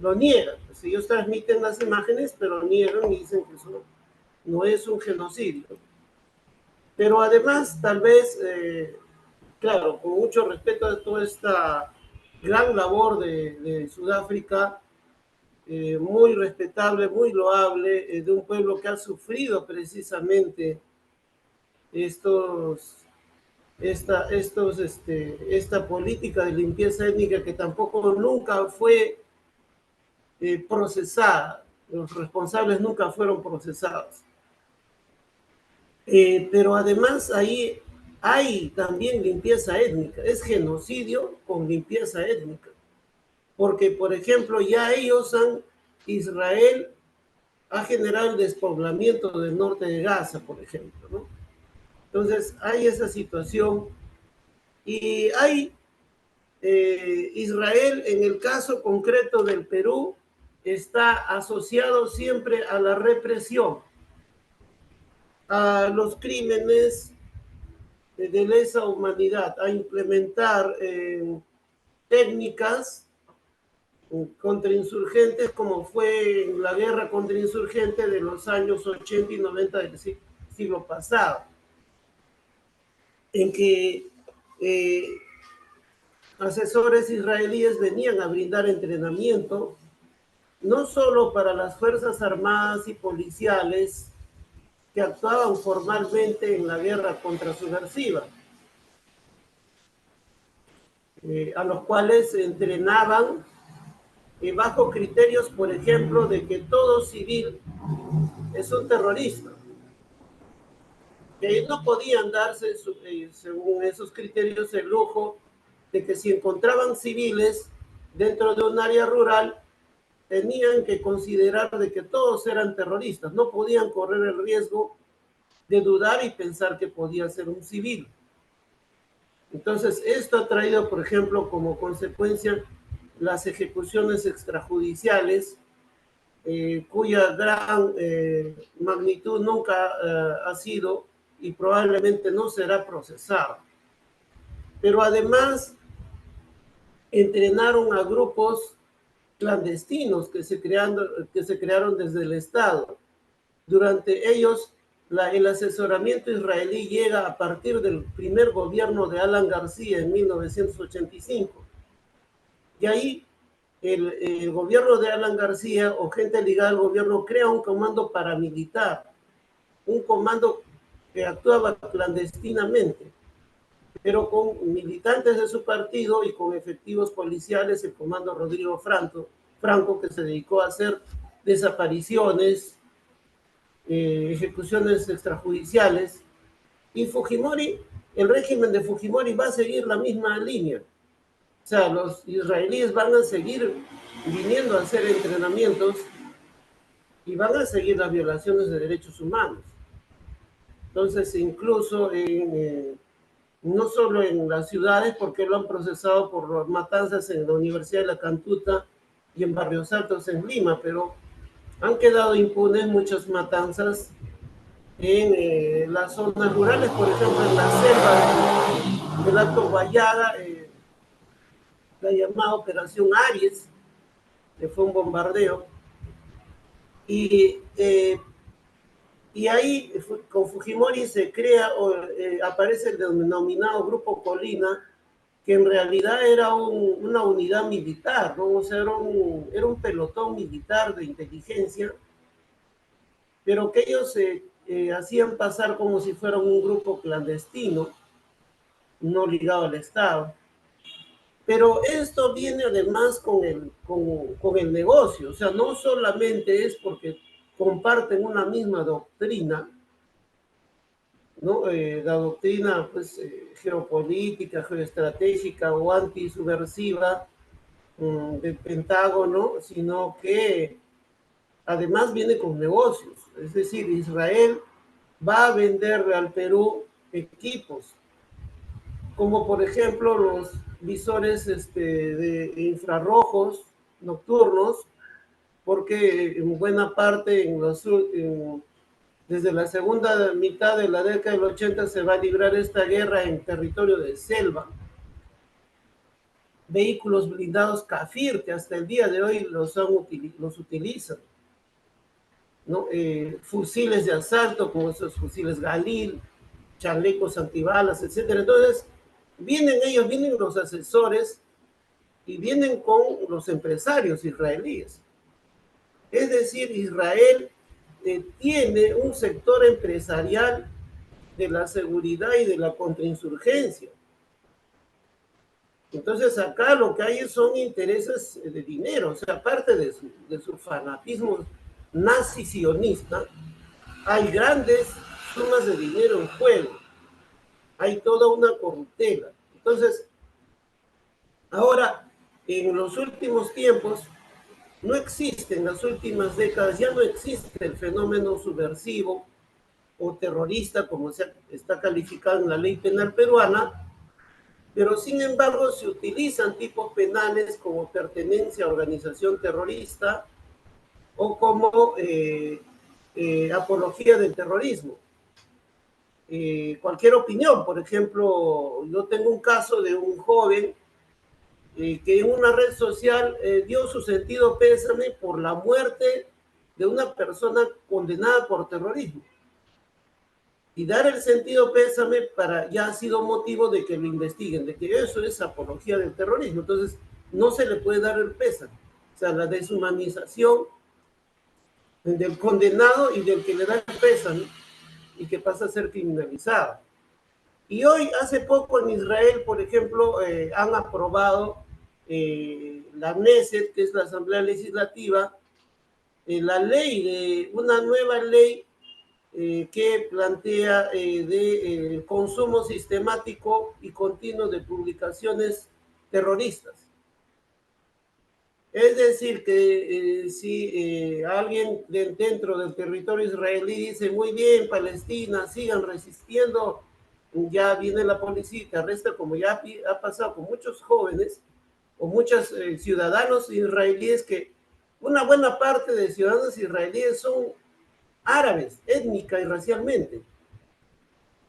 lo niegan. Pues ellos transmiten las imágenes, pero niegan y dicen que eso no es un genocidio. Pero además, tal vez, claro, con mucho respeto a toda esta gran labor de Sudáfrica, muy respetable, muy loable, de un pueblo que ha sufrido precisamente esta política de limpieza étnica que tampoco nunca fue procesada. Los responsables nunca fueron procesados. Pero además ahí hay también limpieza étnica, es genocidio con limpieza étnica. Porque, por ejemplo, ya Israel ha generado el despoblamiento del norte de Gaza, por ejemplo, ¿no? Entonces, hay esa situación y hay Israel, en el caso concreto del Perú, está asociado siempre a la represión, a los crímenes de lesa humanidad, a implementar técnicas contra insurgentes, como fue en la guerra contra insurgentes de los años 80 y 90 del siglo pasado, en que asesores israelíes venían a brindar entrenamiento, no solo para las Fuerzas Armadas y policiales que actuaban formalmente en la guerra contrasubversiva, a los cuales entrenaban bajo criterios, por ejemplo, de que todo civil es un terrorista, que no podían darse, según esos criterios, el lujo de que si encontraban civiles dentro de un área rural, tenían que considerar de que todos eran terroristas, no podían correr el riesgo de dudar y pensar que podía ser un civil. Entonces, esto ha traído, por ejemplo, como consecuencia las ejecuciones extrajudiciales, cuya gran magnitud nunca ha sido y probablemente no será procesada. Pero además, entrenaron a grupos clandestinos que se crearon desde el Estado. Durante ellos, el asesoramiento israelí llega a partir del primer gobierno de Alan García en 1985. Y ahí el gobierno de Alan García o gente ligada al gobierno crea un comando paramilitar, un comando que actuaba clandestinamente, pero con militantes de su partido y con efectivos policiales, el comando Rodrigo Franco, que se dedicó a hacer desapariciones, ejecuciones extrajudiciales, y Fujimori, el régimen de Fujimori va a seguir la misma línea. O sea, los israelíes van a seguir viniendo a hacer entrenamientos y van a seguir las violaciones de derechos humanos. Entonces, incluso no solo en las ciudades, porque lo han procesado por matanzas en la Universidad de La Cantuta y en Barrios Altos en Lima, pero han quedado impunes muchas matanzas en las zonas rurales, por ejemplo, en la selva del Alto Guayana, la llamada Operación Aries, que fue un bombardeo, y ahí con Fujimori se crea aparece el denominado Grupo Colina, que en realidad era una unidad militar, ¿no? O sea, era un pelotón militar de inteligencia, pero que ellos hacían pasar como si fueran un grupo clandestino, no ligado al Estado. Pero esto viene además con el negocio, o sea, no solamente es porque comparten una misma doctrina, ¿no? La doctrina pues, geopolítica, geoestratégica o antisubversiva del Pentágono, sino que además viene con negocios. Es decir, Israel va a vender al Perú equipos, como por ejemplo los visores de infrarrojos nocturnos, porque en buena parte desde la segunda mitad de la década del 80 se va a librar esta guerra en territorio de selva. Vehículos blindados Kafir, que hasta el día de hoy los utilizan, ¿no? Fusiles de asalto, como esos fusiles Galil, chalecos antibalas, etc. Entonces, vienen los asesores y vienen con los empresarios israelíes. Es decir, Israel tiene un sector empresarial de la seguridad y de la contrainsurgencia. Entonces acá lo que hay son intereses de dinero, o sea, aparte de su fanatismo nazi-sionista, hay grandes sumas de dinero en juego, hay toda una corruptela. Entonces, ahora, en los últimos tiempos, no existe, en las últimas décadas, ya no existe el fenómeno subversivo o terrorista como se está calificado en la ley penal peruana, pero sin embargo se utilizan tipos penales como pertenencia a organización terrorista o como apología del terrorismo. Cualquier opinión, por ejemplo, yo tengo un caso de un joven que en una red social dio su sentido pésame por la muerte de una persona condenada por terrorismo. Y dar el sentido pésame para ya ha sido motivo de que lo investiguen, de que eso es apología del terrorismo. Entonces, no se le puede dar el pésame. O sea, la deshumanización del condenado y del que le da el pésame y que pasa a ser criminalizado. Y hoy, hace poco en Israel, por ejemplo, han aprobado la Knesset, que es la Asamblea Legislativa, la ley de una nueva ley que plantea de consumo sistemático y continuo de publicaciones terroristas. Es decir, que si alguien dentro del territorio israelí dice, muy bien, Palestina, sigan resistiendo, ya viene la policía y te arresta, como ya ha pasado con muchos jóvenes o muchos ciudadanos israelíes, que una buena parte de ciudadanos israelíes son árabes, étnica y racialmente,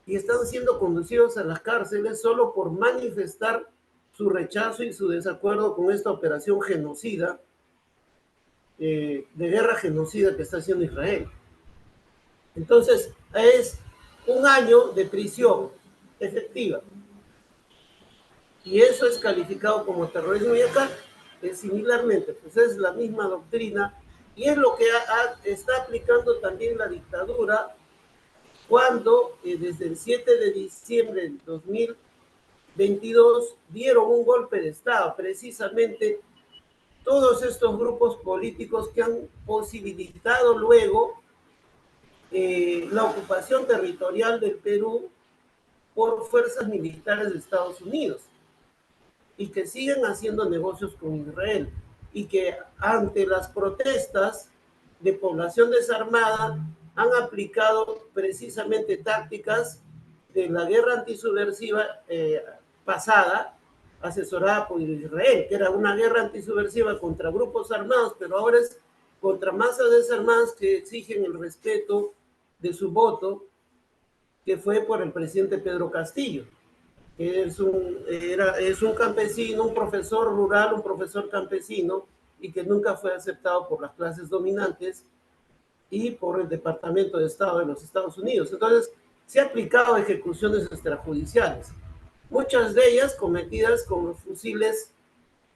y están siendo conducidos a las cárceles solo por manifestar su rechazo y su desacuerdo con esta operación genocida, de guerra genocida que está haciendo Israel. Entonces, es un año de prisión efectiva. Y eso es calificado como terrorismo. Y acá, similarmente, pues es la misma doctrina y es lo que está aplicando también la dictadura cuando desde el 7 de diciembre del 2022 dieron un golpe de Estado, precisamente todos estos grupos políticos que han posibilitado luego la ocupación territorial del Perú por fuerzas militares de Estados Unidos y que siguen haciendo negocios con Israel y que ante las protestas de población desarmada han aplicado precisamente tácticas de la guerra antisubversiva pasada, asesorada por Israel, que era una guerra antisubversiva contra grupos armados, pero ahora es contra masas desarmadas que exigen el respeto de su voto, que fue por el presidente Pedro Castillo, que es un campesino, un profesor rural, un profesor campesino, y que nunca fue aceptado por las clases dominantes y por el Departamento de Estado de los Estados Unidos. Entonces, se han aplicado ejecuciones extrajudiciales, muchas de ellas cometidas con los fusiles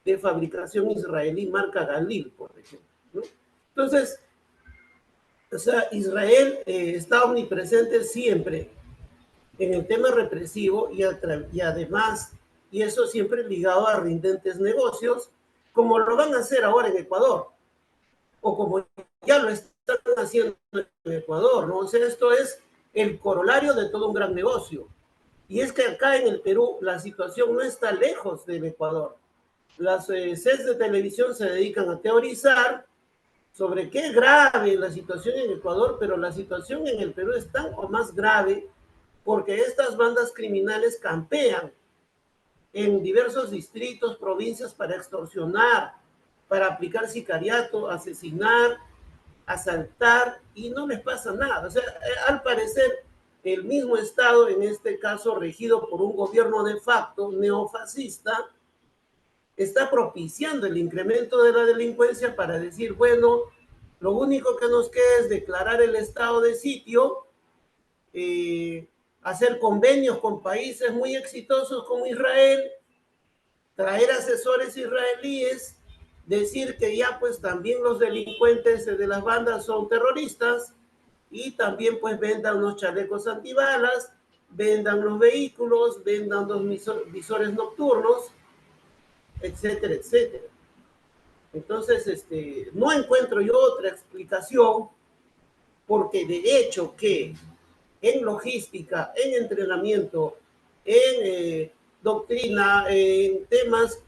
de fabricación israelí marca Galil, por ejemplo, ¿no? Entonces, o sea, Israel está omnipresente siempre en el tema represivo y además, y eso siempre ligado a rindentes negocios, como lo van a hacer ahora en Ecuador, o como ya lo están haciendo en Ecuador, ¿no? O sea, esto es el corolario de todo un gran negocio. Y es que acá en el Perú la situación no está lejos del Ecuador. Las sets de televisión se dedican a teorizar sobre qué grave la situación en Ecuador, pero la situación en el Perú es tan o más grave porque estas bandas criminales campean en diversos distritos, provincias para extorsionar, para aplicar sicariato, asesinar, asaltar y no les pasa nada. O sea, al parecer el mismo Estado, en este caso regido por un gobierno de facto neofascista, está propiciando el incremento de la delincuencia para decir, bueno, lo único que nos queda es declarar el estado de sitio, hacer convenios con países muy exitosos como Israel, traer asesores israelíes decir que ya pues también los delincuentes de las bandas son terroristas y también pues vendan los chalecos antibalas, vendan los vehículos, vendan los visores nocturnos, etcétera, etcétera. Entonces, no encuentro yo otra explicación, porque de hecho que en logística, en entrenamiento, en doctrina, en temas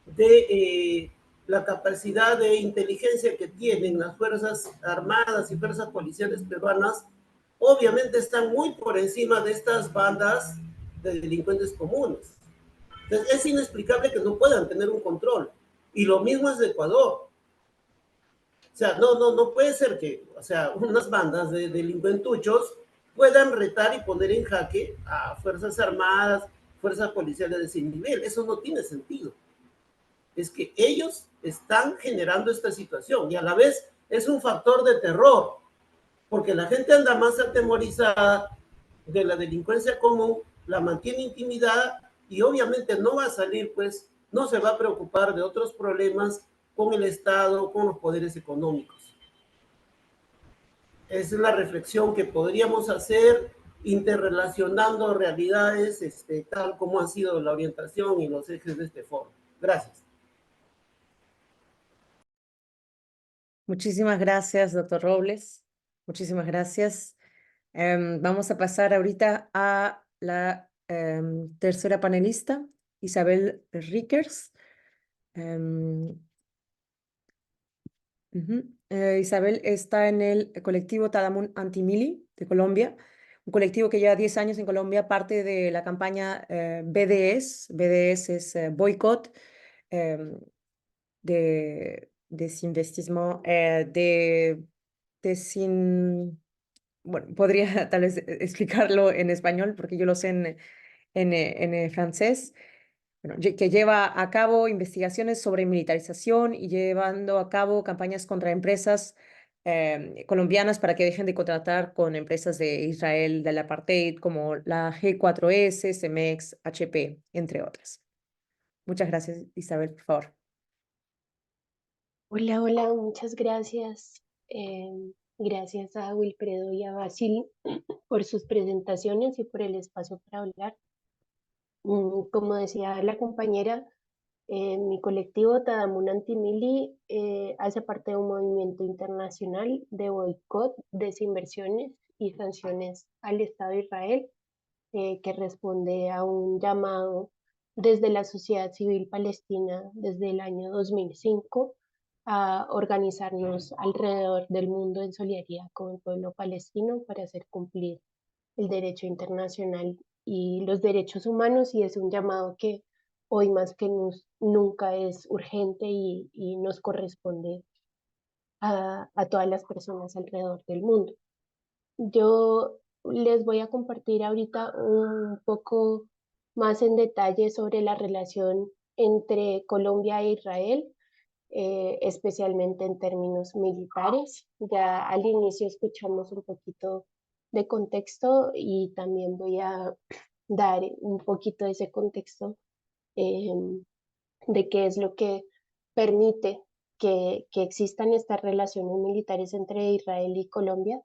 de la capacidad de inteligencia que tienen las Fuerzas Armadas y Fuerzas Policiales peruanas, obviamente están muy por encima de estas bandas de delincuentes comunes. Entonces, es inexplicable que no puedan tener un control. Y lo mismo es de Ecuador. O sea, no puede ser que, o sea, unas bandas de delincuentuchos puedan retar y poner en jaque a Fuerzas Armadas, Fuerzas Policiales de ese nivel. Eso no tiene sentido. Es que ellos están generando esta situación y a la vez es un factor de terror, porque la gente anda más atemorizada de la delincuencia común, la mantiene intimidada y obviamente no va a salir, pues no se va a preocupar de otros problemas con el Estado, con los poderes económicos. Esa es la reflexión que podríamos hacer interrelacionando realidades, tal como ha sido la orientación y los ejes de este foro. Gracias. Muchísimas gracias, doctor Robles. Muchísimas gracias. Vamos a pasar ahorita a la tercera panelista, Isabel Rickers. Isabel está en el colectivo Tadamun Antimili de Colombia, un colectivo que lleva 10 años en Colombia, parte de la campaña BDS. BDS es boicot, de desinvestismo, bueno, podría tal vez explicarlo en español porque yo lo sé en francés. Bueno, que lleva a cabo investigaciones sobre militarización y llevando a cabo campañas contra empresas colombianas para que dejen de contratar con empresas de Israel del apartheid como la G4S, Cemex, HP, entre otras. Muchas gracias, Isabel, por favor. Hola, hola, muchas gracias. Gracias a Wilfredo y a Basil por sus presentaciones y por el espacio para hablar. Como decía la compañera, mi colectivo Tadamun Antimili hace parte de un movimiento internacional de boicot, desinversiones y sanciones al Estado de Israel, que responde a un llamado desde la sociedad civil palestina desde el año 2005 a organizarnos alrededor del mundo en solidaridad con el pueblo palestino para hacer cumplir el derecho internacional y los derechos humanos, y es un llamado que hoy más que nunca es urgente y nos corresponde a todas las personas alrededor del mundo. Yo les voy a compartir ahorita un poco más en detalle sobre la relación entre Colombia e Israel, especialmente en términos militares. Ya al inicio escuchamos un poquito de contexto y también voy a dar un poquito de ese contexto de qué es lo que permite que existan estas relaciones militares entre Israel y Colombia.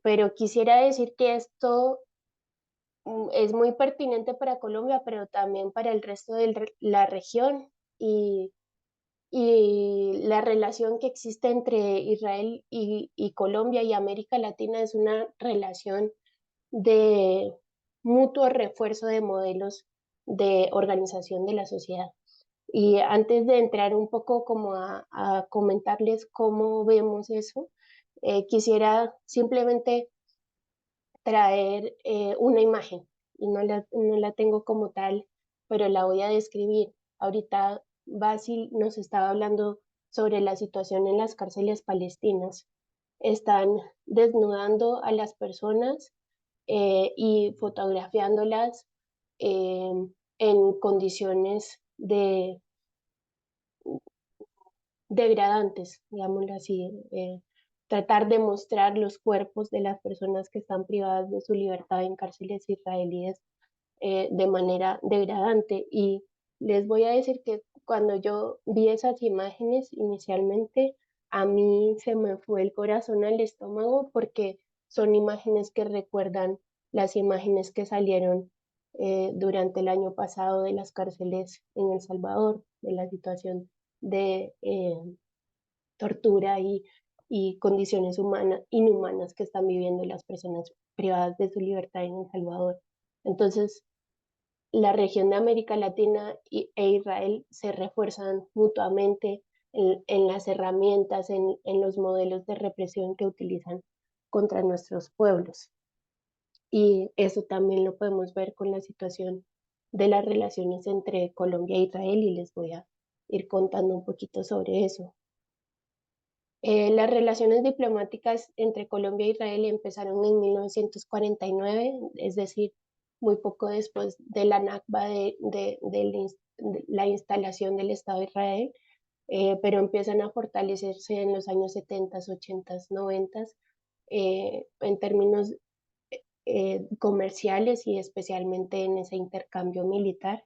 Pero quisiera decir que esto es muy pertinente para Colombia, pero también para el resto de la región y la relación que existe entre Israel y Colombia y América Latina es una relación de mutuo refuerzo de modelos de organización de la sociedad. Y antes de entrar un poco como a comentarles cómo vemos eso, quisiera simplemente traer una imagen y no la tengo como tal, pero la voy a describir. Ahorita Basil nos estaba hablando sobre la situación en las cárceles palestinas. Están desnudando a las personas y fotografiándolas eh, en condiciones degradantes, digámoslo así, tratar de mostrar los cuerpos de las personas que están privadas de su libertad en cárceles israelíes de manera degradante. Y les voy a decir que cuando yo vi esas imágenes inicialmente, a mí se me fue el corazón al estómago porque son imágenes que recuerdan las imágenes que salieron durante el año pasado de las cárceles en El Salvador, de la situación de tortura y condiciones inhumanas que están viviendo las personas privadas de su libertad en El Salvador. Entonces, la región de América Latina e Israel se refuerzan mutuamente en las herramientas, en los modelos de represión que utilizan contra nuestros pueblos. Y eso también lo podemos ver con la situación de las relaciones entre Colombia e Israel y les voy a ir contando un poquito sobre eso. Las relaciones diplomáticas entre Colombia e Israel empezaron en 1949, es decir, muy poco después de la Nakba de la instalación del Estado de Israel, pero empiezan a fortalecerse en los años 70, 80, 90 en términos comerciales y especialmente en ese intercambio militar.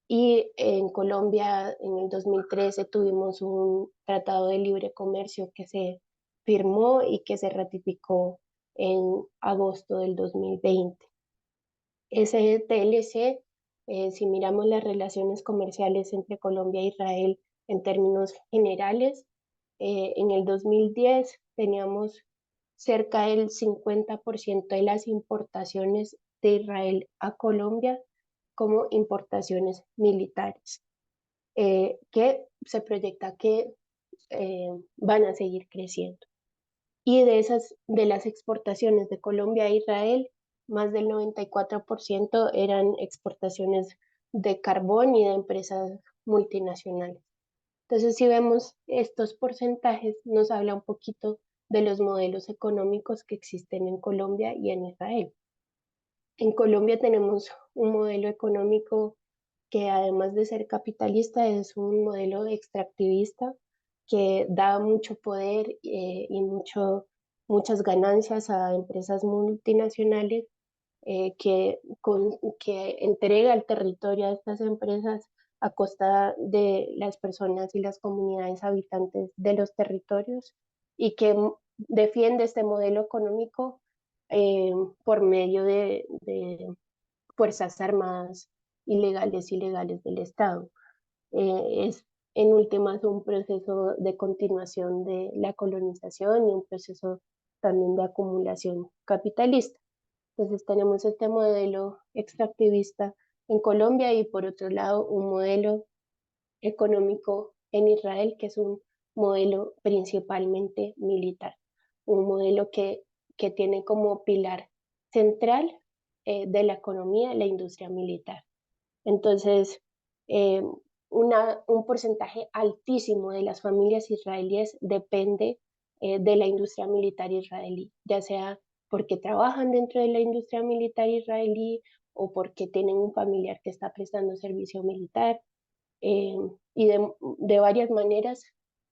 Y en Colombia, en el 2013, tuvimos un tratado de libre comercio que se firmó y que se ratificó en agosto del 2020. Ese TLC, si miramos las relaciones comerciales entre Colombia e Israel en términos generales, en el 2010 teníamos cerca del 50% de las importaciones de Israel a Colombia como importaciones militares, que se proyecta que van a seguir creciendo. Y de las exportaciones de Colombia a Israel, más del 94% eran exportaciones de carbón y de empresas multinacionales. Entonces, si vemos estos porcentajes, nos habla un poquito de los modelos económicos que existen en Colombia y en Israel. En Colombia tenemos un modelo económico que además de ser capitalista es un modelo extractivista que da mucho poder y muchas ganancias a empresas multinacionales que entrega el territorio a estas empresas a costa de las personas y las comunidades habitantes de los territorios y que defiende este modelo económico eh, por medio de fuerzas armadas ilegales del Estado. Es en últimas un proceso de continuación de la colonización y un proceso también de acumulación capitalista. Entonces tenemos este modelo extractivista en Colombia y por otro lado un modelo económico en Israel que es un modelo principalmente militar, un modelo que tiene como pilar central de la economía la industria militar. Entonces, eh, un porcentaje altísimo de las familias israelíes depende de la industria militar israelí, ya sea porque trabajan dentro de la industria militar israelí o porque tienen un familiar que está prestando servicio militar. Y de varias maneras,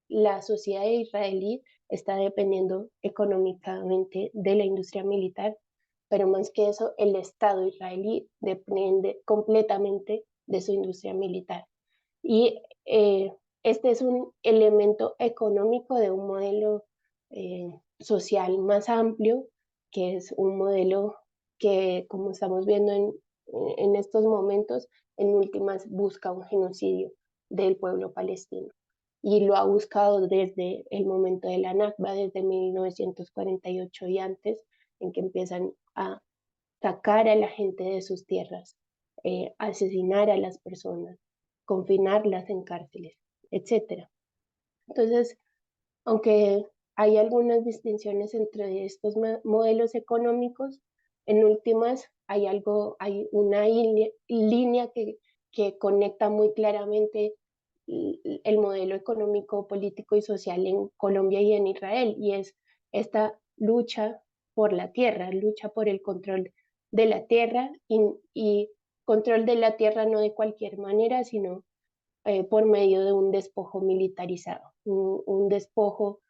la sociedad israelí está dependiendo económicamente de la industria militar, pero más que eso, el Estado israelí depende completamente de su industria militar. Y este es un elemento económico de un modelo social más amplio, que es un modelo que, como estamos viendo en estos momentos, en últimas busca un genocidio del pueblo palestino. Y lo ha buscado desde el momento de la Nakba, desde 1948 y antes, en que empiezan a sacar a la gente de sus tierras, asesinar a las personas, confinarlas en cárceles, etc. Entonces, aunque hay algunas distinciones entre estos modelos económicos, en últimas hay una línea que conecta muy claramente el modelo económico, político y social en Colombia y en Israel, y es esta lucha por la tierra, lucha por el control de la tierra y control de la tierra no de cualquier manera, sino por medio de un despojo militarizado, un despojo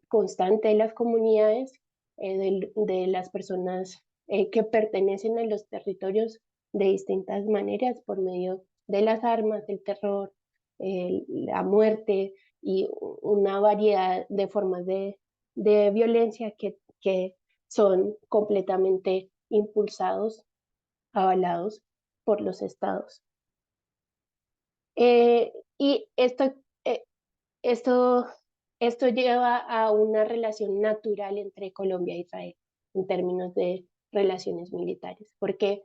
constante de las comunidades, de las personas que pertenecen a los territorios de distintas maneras por medio de las armas, el terror, la muerte y una variedad de formas de violencia que son completamente impulsados, avalados por los estados. Y eh, esto, esto lleva a una relación natural entre Colombia e Israel en términos de relaciones militares, porque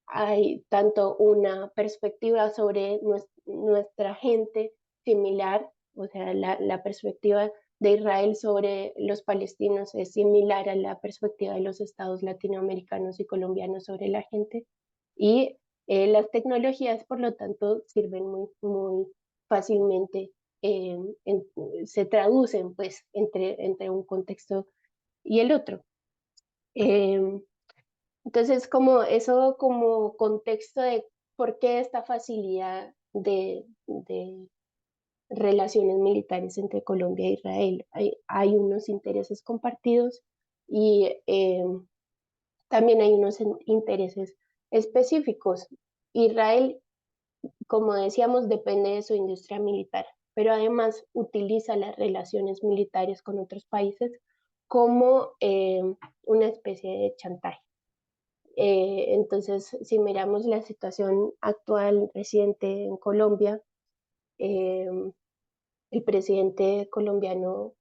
hay tanto una perspectiva sobre nuestra gente similar, o sea, la perspectiva de Israel sobre los palestinos es similar a la perspectiva de los estados latinoamericanos y colombianos sobre la gente, y las tecnologías, por lo tanto, sirven muy fácilmente, se traducen pues entre un contexto y el otro. Entonces, como eso como contexto de por qué esta facilidad de relaciones militares entre Colombia e Israel. Hay unos intereses compartidos y también hay unos intereses específicos. Israel, como decíamos, depende de su industria militar, pero además utiliza las relaciones militares con otros países como una especie de chantaje. Entonces, si miramos la situación actual reciente en Colombia, el presidente colombiano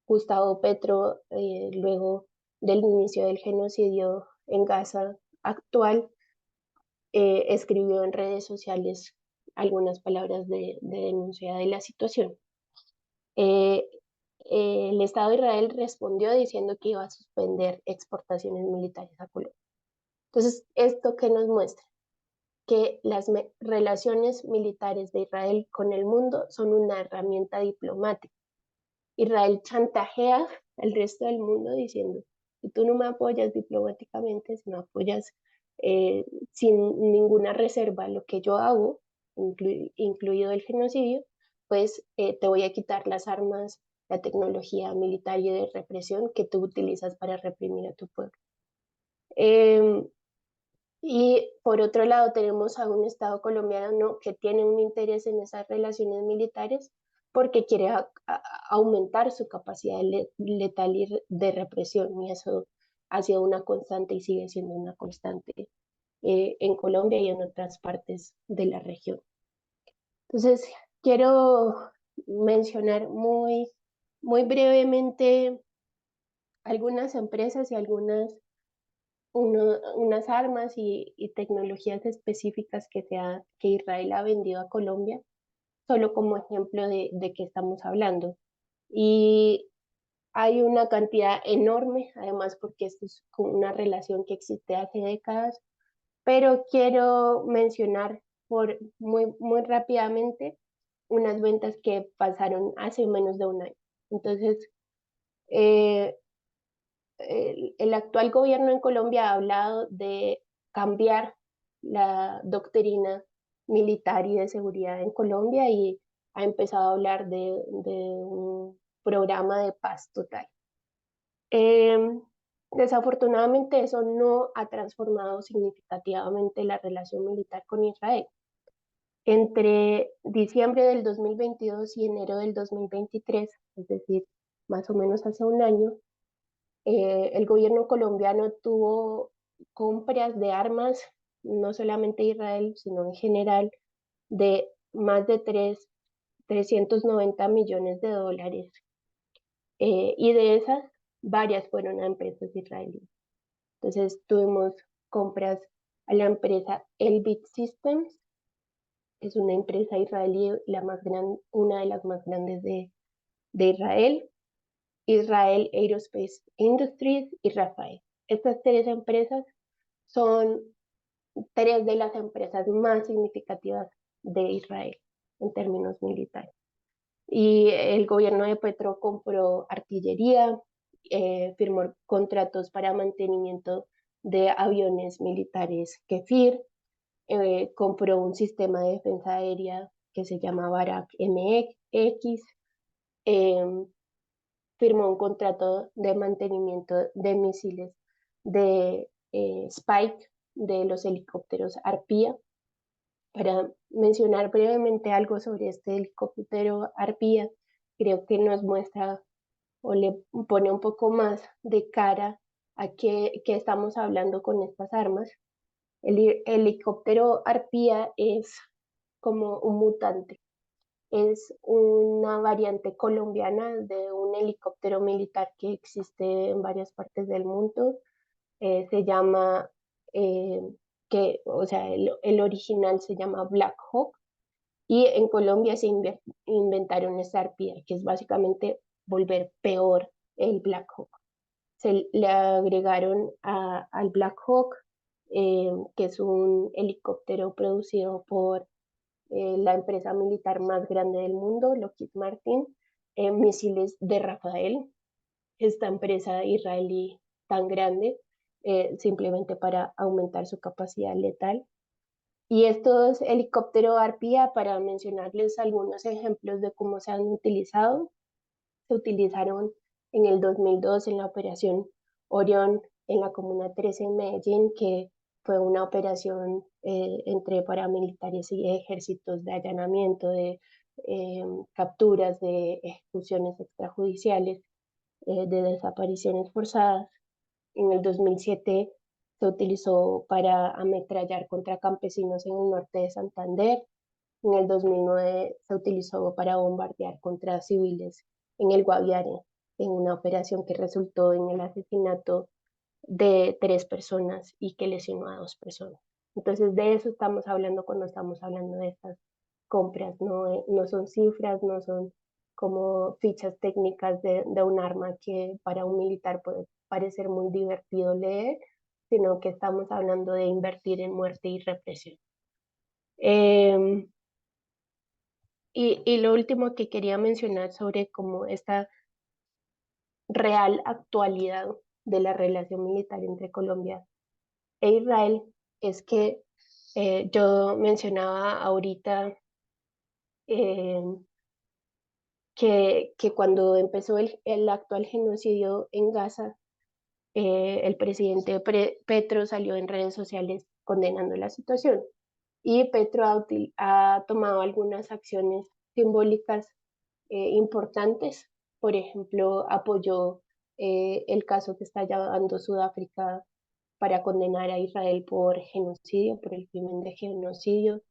Gustavo Petro, luego del inicio del genocidio en Gaza actual, escribió en redes sociales algunas palabras de denuncia de la situación. Eh, el Estado de Israel respondió diciendo que iba a suspender exportaciones militares a Colombia. Entonces, ¿esto qué nos muestra? Que las relaciones militares de Israel con el mundo son una herramienta diplomática. Israel chantajea al resto del mundo diciendo, si tú no me apoyas diplomáticamente, si no apoyas sin ninguna reserva lo que yo hago, incluido el genocidio, pues te voy a quitar las armas, la tecnología militar y de represión que tú utilizas para reprimir a tu pueblo. Y por otro lado tenemos a un Estado colombiano que tiene un interés en esas relaciones militares porque quiere aumentar su capacidad letal y de represión, y eso ha sido una constante y sigue siendo una constante en Colombia y en otras partes de la región. Entonces, quiero mencionar muy brevemente algunas empresas y unas armas y tecnologías específicas que Israel ha vendido a Colombia, solo como ejemplo de qué estamos hablando. Y hay una cantidad enorme, además porque esto es una relación que existe hace décadas, pero quiero mencionar muy rápidamente unas ventas que pasaron hace menos de un año. Entonces, eh, el actual gobierno en Colombia ha hablado de cambiar la doctrina militar y de seguridad en Colombia y ha empezado a hablar de un programa de paz total. Desafortunadamente eso no ha transformado significativamente la relación militar con Israel. Entre diciembre del 2022 y enero del 2023, es decir, más o menos hace un año, el gobierno colombiano tuvo compras de armas, no solamente de Israel, sino en general, de más de 390 millones de dólares. Y de esas, varias fueron a empresas israelíes. Entonces tuvimos compras a la empresa Elbit Systems, es una empresa israelí, una de las más grandes de Israel. Israel Aerospace Industries y Rafael. Estas tres empresas son tres de las empresas más significativas de Israel en términos militares. Y el gobierno de Petro compró artillería, firmó contratos para mantenimiento de aviones militares Kefir, compró un sistema de defensa aérea que se llama Barak MX, firmó un contrato de mantenimiento de misiles de Spike de los helicópteros Arpía, para mencionar brevemente algo sobre este helicóptero Arpía, creo que nos muestra o le pone un poco más de cara a qué estamos hablando con estas armas. El helicóptero Arpía es como un mutante, es una variante colombiana de un helicóptero militar que existe en varias partes del mundo. Se llama, o sea, el original se llama Black Hawk, y en Colombia se inventaron esta Arpía, que es básicamente volver peor el Black Hawk. Se le agregaron al Black Hawk, que es un helicóptero producido por la empresa militar más grande del mundo, Lockheed Martin, misiles de Rafael, esta empresa israelí tan grande, simplemente para aumentar su capacidad letal. Y estos helicópteros Arpía, para mencionarles algunos ejemplos de cómo se han utilizado, se utilizaron en el 2002 en la operación Orión en la Comuna 13 en Medellín, que fue una operación entre paramilitares y ejércitos de allanamiento, de capturas, de ejecuciones extrajudiciales, de desapariciones forzadas. En el 2007 se utilizó para ametrallar contra campesinos en el norte de Santander. En el 2009 se utilizó para bombardear contra civiles en el Guaviare, en una operación que resultó en el asesinato de 3 personas y que lesionó a 2 personas. Entonces, de eso estamos hablando cuando estamos hablando de estas compras, no son cifras, no son como fichas técnicas de un arma que para un militar puede parecer muy divertido leer, sino que estamos hablando de invertir en muerte y represión. Y lo último que quería mencionar sobre como esta real actualidad de la relación militar entre Colombia e Israel es que yo mencionaba ahorita eh, que cuando empezó el actual genocidio en Gaza, el presidente Petro salió en redes sociales condenando la situación, y Petro ha tomado algunas acciones simbólicas importantes. Por ejemplo, apoyó el caso que está llevando Sudáfrica para condenar a Israel por genocidio, por el crimen de genocidio.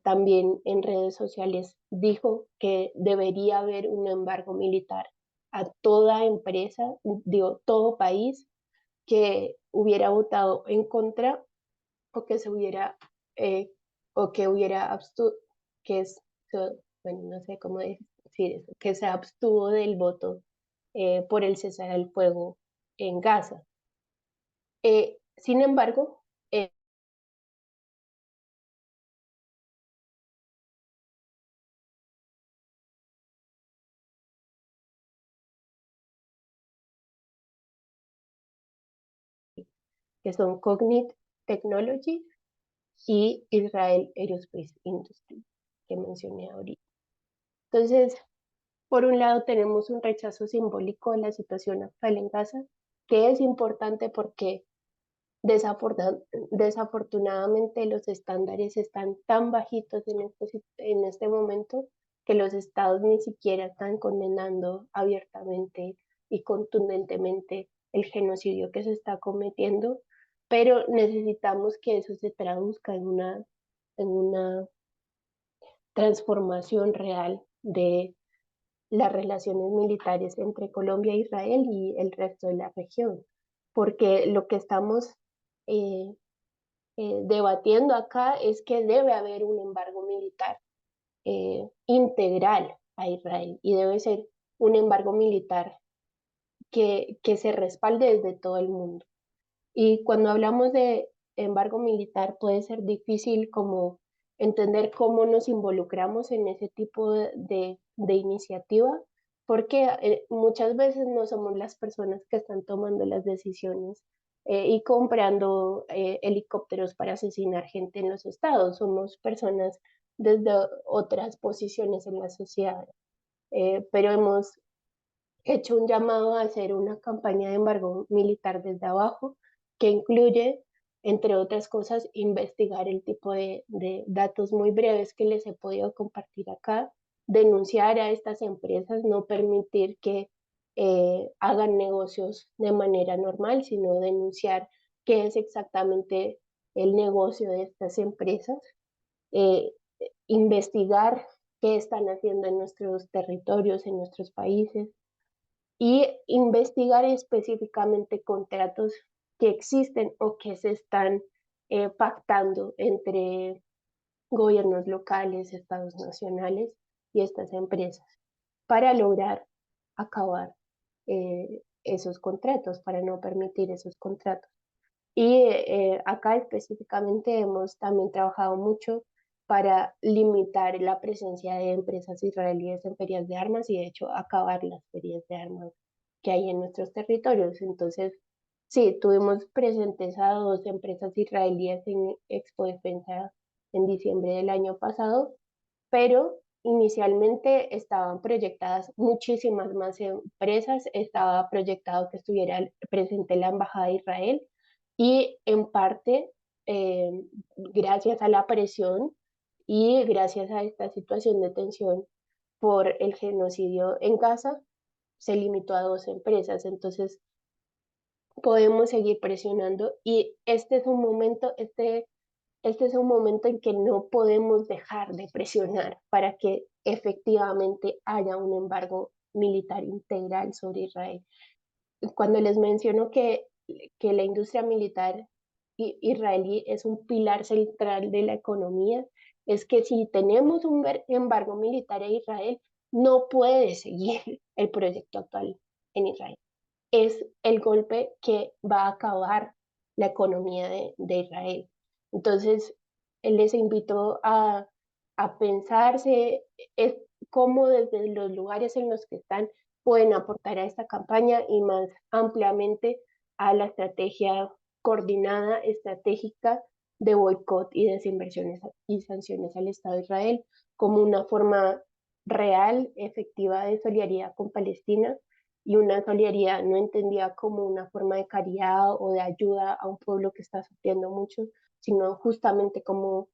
También en redes sociales dijo que debería haber un embargo militar a toda empresa, digo, todo país que hubiera votado en contra o que se hubiera, eh, o que hubiera que es, bueno, no sé cómo decir eso, que se abstuvo del voto por el cesar el fuego en Gaza. Sin embargo, que son Cognite Technology y Israel Aerospace Industry, que mencioné ahorita. Entonces, por un lado tenemos un rechazo simbólico a la situación actual en Gaza, que es importante porque desafortunadamente los estándares están tan bajitos en este momento que los estados ni siquiera están condenando abiertamente y contundentemente el genocidio que se está cometiendo, pero necesitamos que eso se traduzca en una transformación real de las relaciones militares entre Colombia e Israel y el resto de la región, porque lo que estamos eh, debatiendo acá es que debe haber un embargo militar integral a Israel, y debe ser un embargo militar que se respalde desde todo el mundo. Y cuando hablamos de embargo militar puede ser difícil como entender cómo nos involucramos en ese tipo de iniciativa, porque muchas veces no somos las personas que están tomando las decisiones y comprando helicópteros para asesinar gente en los estados. Somos personas desde otras posiciones en la sociedad, pero hemos hecho un llamado a hacer una campaña de embargo militar desde abajo que incluye entre otras cosas, investigar el tipo de datos muy breves que les he podido compartir acá, denunciar a estas empresas, no permitir que hagan negocios de manera normal, sino denunciar qué es exactamente el negocio de estas empresas, eh, investigar qué están haciendo en nuestros territorios, en nuestros países, y investigar específicamente contratos que existen o que se están pactando entre gobiernos locales, estados nacionales y estas empresas para lograr acabar esos contratos, para no permitir esos contratos. Y acá específicamente hemos también trabajado mucho para limitar la presencia de empresas israelíes en ferias de armas y de hecho acabar las ferias de armas que hay en nuestros territorios. Entonces, sí, tuvimos presentes a 2 empresas israelíes en Expo Defensa en diciembre del año pasado, pero inicialmente estaban proyectadas muchísimas más empresas, estaba proyectado que estuviera presente la Embajada de Israel y en parte, gracias a la presión y gracias a esta situación de tensión por el genocidio en Gaza, se limitó a 2 empresas. Entonces, podemos seguir presionando y este es un momento en que no podemos dejar de presionar para que efectivamente haya un embargo militar integral sobre Israel. Cuando les menciono que la industria militar israelí es un pilar central de la economía, es que si tenemos un embargo militar a Israel, no puede seguir el proyecto actual en Israel. Es el golpe que va a acabar la economía de Israel. Entonces, les invito a pensarse es, cómo desde los lugares en los que están pueden aportar a esta campaña y más ampliamente a la estrategia coordinada, estratégica de boicot y desinversiones y sanciones al Estado de Israel como una forma real, efectiva de solidaridad con Palestina y una solidaridad no entendida como una forma de caridad o de ayuda a un pueblo que está sufriendo mucho, sino justamente como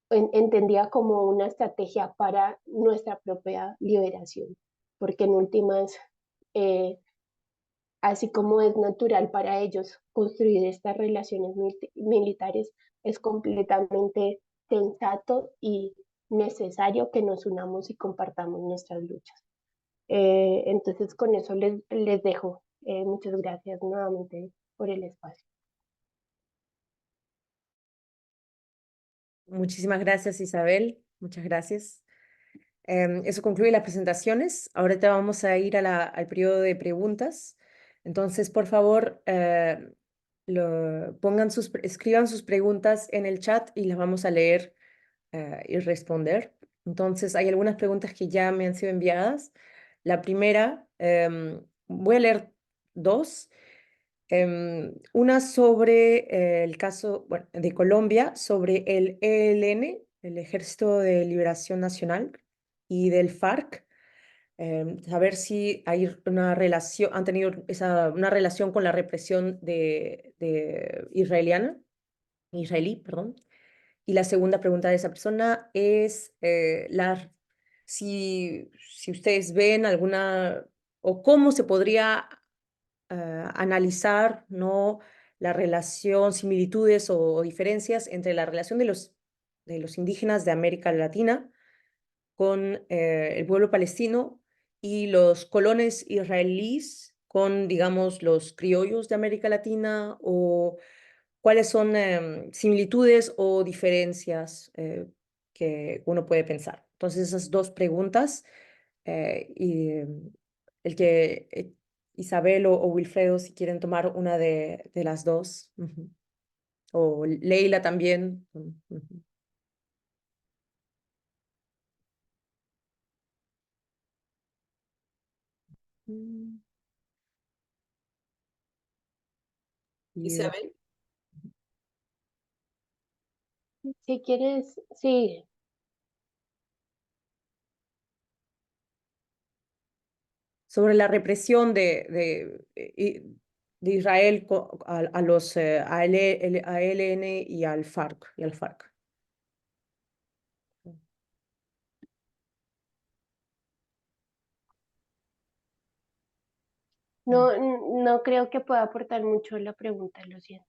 entendida como una estrategia para nuestra propia liberación, porque en últimas, eh, así como es natural para ellos construir estas relaciones militares, es completamente sensato y necesario que nos unamos y compartamos nuestras luchas. Entonces, con eso les dejo. Muchas gracias nuevamente por el espacio. Muchísimas gracias, Isabel. Muchas gracias. Eso concluye las presentaciones. Ahorita vamos a ir al periodo de preguntas. Entonces, por favor, escriban sus preguntas en el chat y las vamos a leer y responder. Entonces, hay algunas preguntas que ya me han sido enviadas. La primera, voy a leer dos. Una sobre el caso, bueno, de Colombia, sobre el ELN, el Ejército de Liberación Nacional, y del FARC. Saber si hay una relación, han tenido una relación con la represión de israelí, perdón. Y la segunda pregunta de esa persona es si ustedes ven alguna o cómo se podría analizar, ¿no?, la relación, similitudes o diferencias entre la relación de los indígenas de América Latina con el pueblo palestino y los colones israelíes con, digamos, los criollos de América Latina, o cuáles son similitudes o diferencias que uno puede pensar. Entonces, esas dos preguntas, y el que Isabel o Wilfredo, si quieren tomar una de las dos, o Leila también. Mm. Y, Isabel. Si quieres, sí. sobre la represión de Israel a los ALN y al FARC. No, no creo que pueda aportar mucho a la pregunta, lo siento.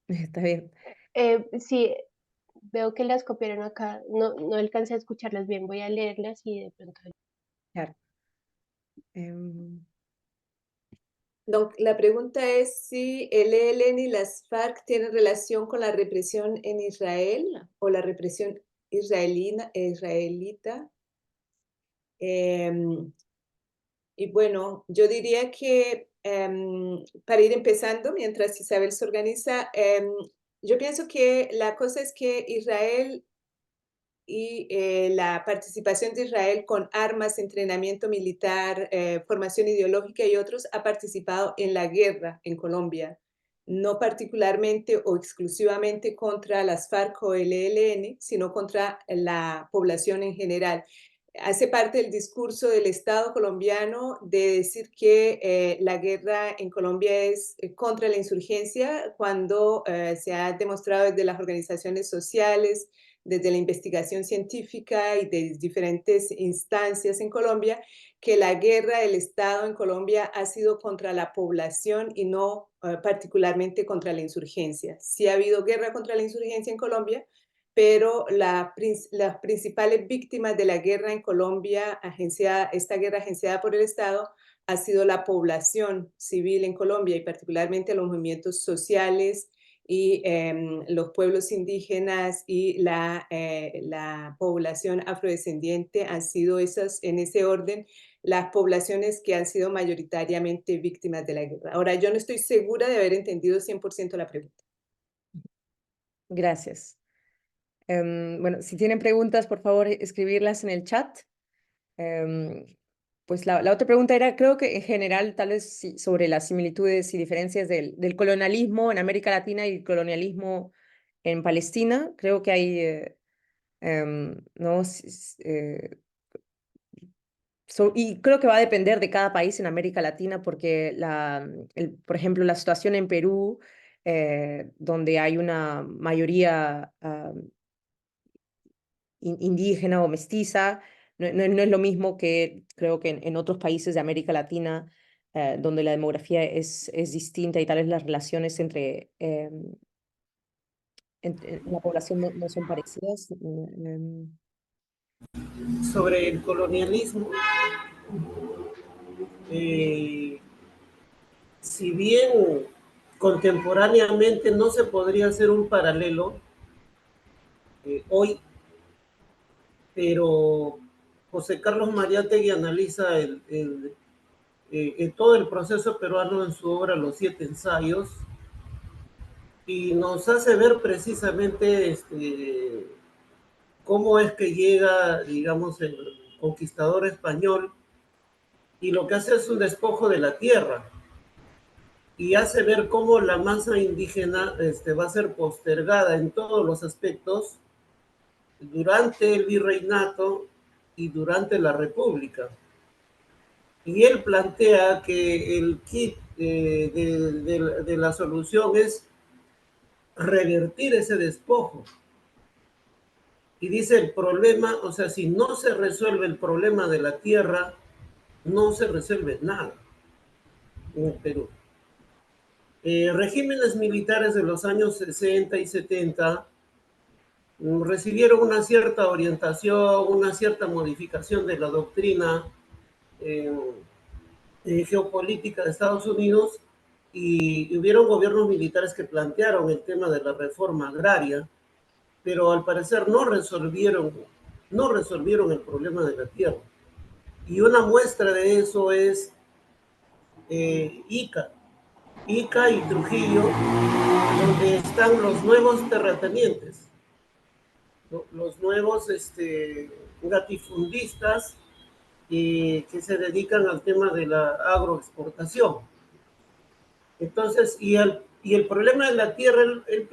Está bien. Sí, veo que las copiaron acá. No alcancé a escucharlas bien. Voy a leerlas y de pronto. Claro. Em, Donc, la pregunta es si el ELN y las FARC tienen relación con la represión en Israel o la represión israelita. Y bueno, yo diría que para ir empezando, mientras Isabel se organiza, yo pienso que la cosa es que Israel y la participación de Israel con armas, entrenamiento militar, formación ideológica y otros ha participado en la guerra en Colombia, no particularmente o exclusivamente contra las FARC o el ELN, sino contra la población en general. Hace parte del discurso del Estado colombiano de decir que la guerra en Colombia es contra la insurgencia, cuando se ha demostrado desde las organizaciones sociales, desde la investigación científica y de diferentes instancias en Colombia, que la guerra del Estado en Colombia ha sido contra la población y no particularmente contra la insurgencia. Sí ha habido guerra contra la insurgencia en Colombia, pero las principales víctimas de la guerra en Colombia, esta guerra agenciada por el Estado, ha sido la población civil en Colombia y particularmente los movimientos sociales y los pueblos indígenas y la población afrodescendiente han sido esas, en ese orden, las poblaciones que han sido mayoritariamente víctimas de la guerra. Ahora, yo no estoy segura de haber entendido 100% la pregunta. Gracias. Bueno, si tienen preguntas, por favor, escribirlas en el chat. Pues la otra pregunta era, creo que en general, tal vez sobre las similitudes y diferencias del colonialismo en América Latina y el colonialismo en Palestina. Creo que hay, ¿no? Y creo que va a depender de cada país en América Latina, porque, por ejemplo, la situación en Perú, donde hay una mayoría indígena o mestiza, no es lo mismo que creo que en otros países de América Latina, donde la demografía es distinta y tal vez las relaciones entre la población no son parecidas. Sobre el colonialismo, si bien contemporáneamente no se podría hacer un paralelo hoy, pero José Carlos Mariátegui analiza todo el proceso peruano en su obra Los 7 ensayos y nos hace ver precisamente cómo es que llega, digamos, el conquistador español y lo que hace es un despojo de la tierra y hace ver cómo la masa indígena va a ser postergada en todos los aspectos durante el virreinato y durante la república. Y él plantea que el kit de la solución es revertir ese despojo. Y dice el problema, o sea, si no se resuelve el problema de la tierra, no se resuelve nada en el Perú. Regímenes militares de los años 60 y 70 recibieron una cierta orientación, una cierta modificación de la doctrina geopolítica de Estados Unidos y hubieron gobiernos militares que plantearon el tema de la reforma agraria, pero al parecer no resolvieron el problema de la tierra. Y una muestra de eso es Ica y Trujillo, donde están los nuevos terratenientes, los nuevos latifundistas que se dedican al tema de la agroexportación. Entonces, y el problema de la tierra, él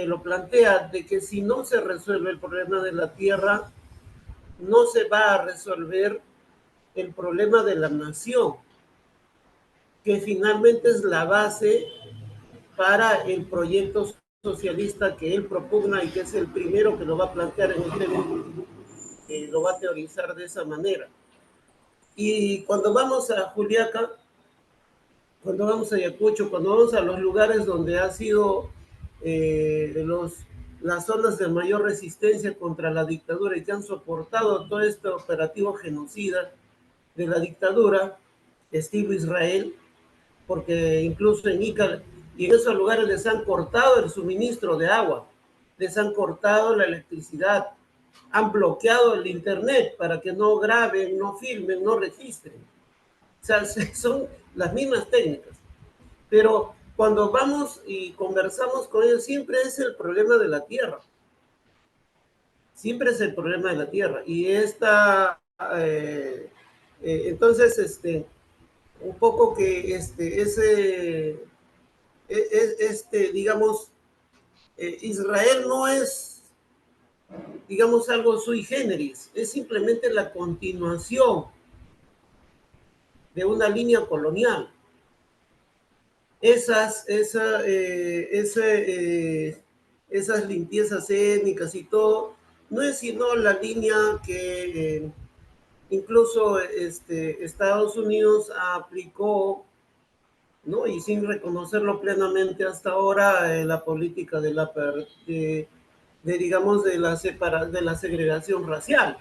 lo plantea de que si no se resuelve el problema de la tierra, no se va a resolver el problema de la nación. que finalmente es la base para el proyecto socialista que él propugna y que es el primero que lo va a plantear en este evento, lo va a teorizar de esa manera. Y cuando vamos a Juliaca, cuando vamos a Ayacucho, cuando vamos a los lugares donde ha sido las zonas de mayor resistencia contra la dictadura y que han soportado todo este operativo genocida de la dictadura, estilo Israel, porque incluso en Ica y en esos lugares les han cortado el suministro de agua, les han cortado la electricidad, han bloqueado el internet para que no graben, no filmen, no registren. O sea, son las mismas técnicas. Pero cuando vamos y conversamos con ellos, siempre es el problema de la tierra. Siempre es el problema de la tierra. Y entonces, un poco que digamos, Israel no es, digamos, algo sui generis, es simplemente la continuación de una línea colonial. Esas limpiezas étnicas y todo, no es sino la línea que incluso Estados Unidos aplicó, ¿no? Y sin reconocerlo plenamente hasta ahora, la política digamos, de la segregación racial,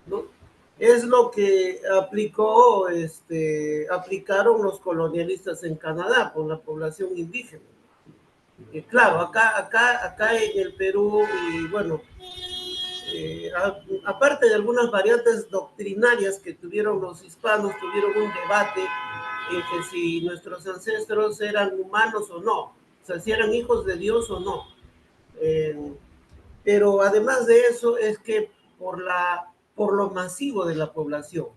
¿no? Es lo que aplicaron los colonialistas en Canadá con la población indígena. Claro, acá en el Perú, y bueno, aparte de algunas variantes doctrinarias que tuvieron los hispanos, tuvieron un debate en que si nuestros ancestros eran humanos o no, o sea, si eran hijos de Dios o no. Pero además de eso es que por lo masivo de la población.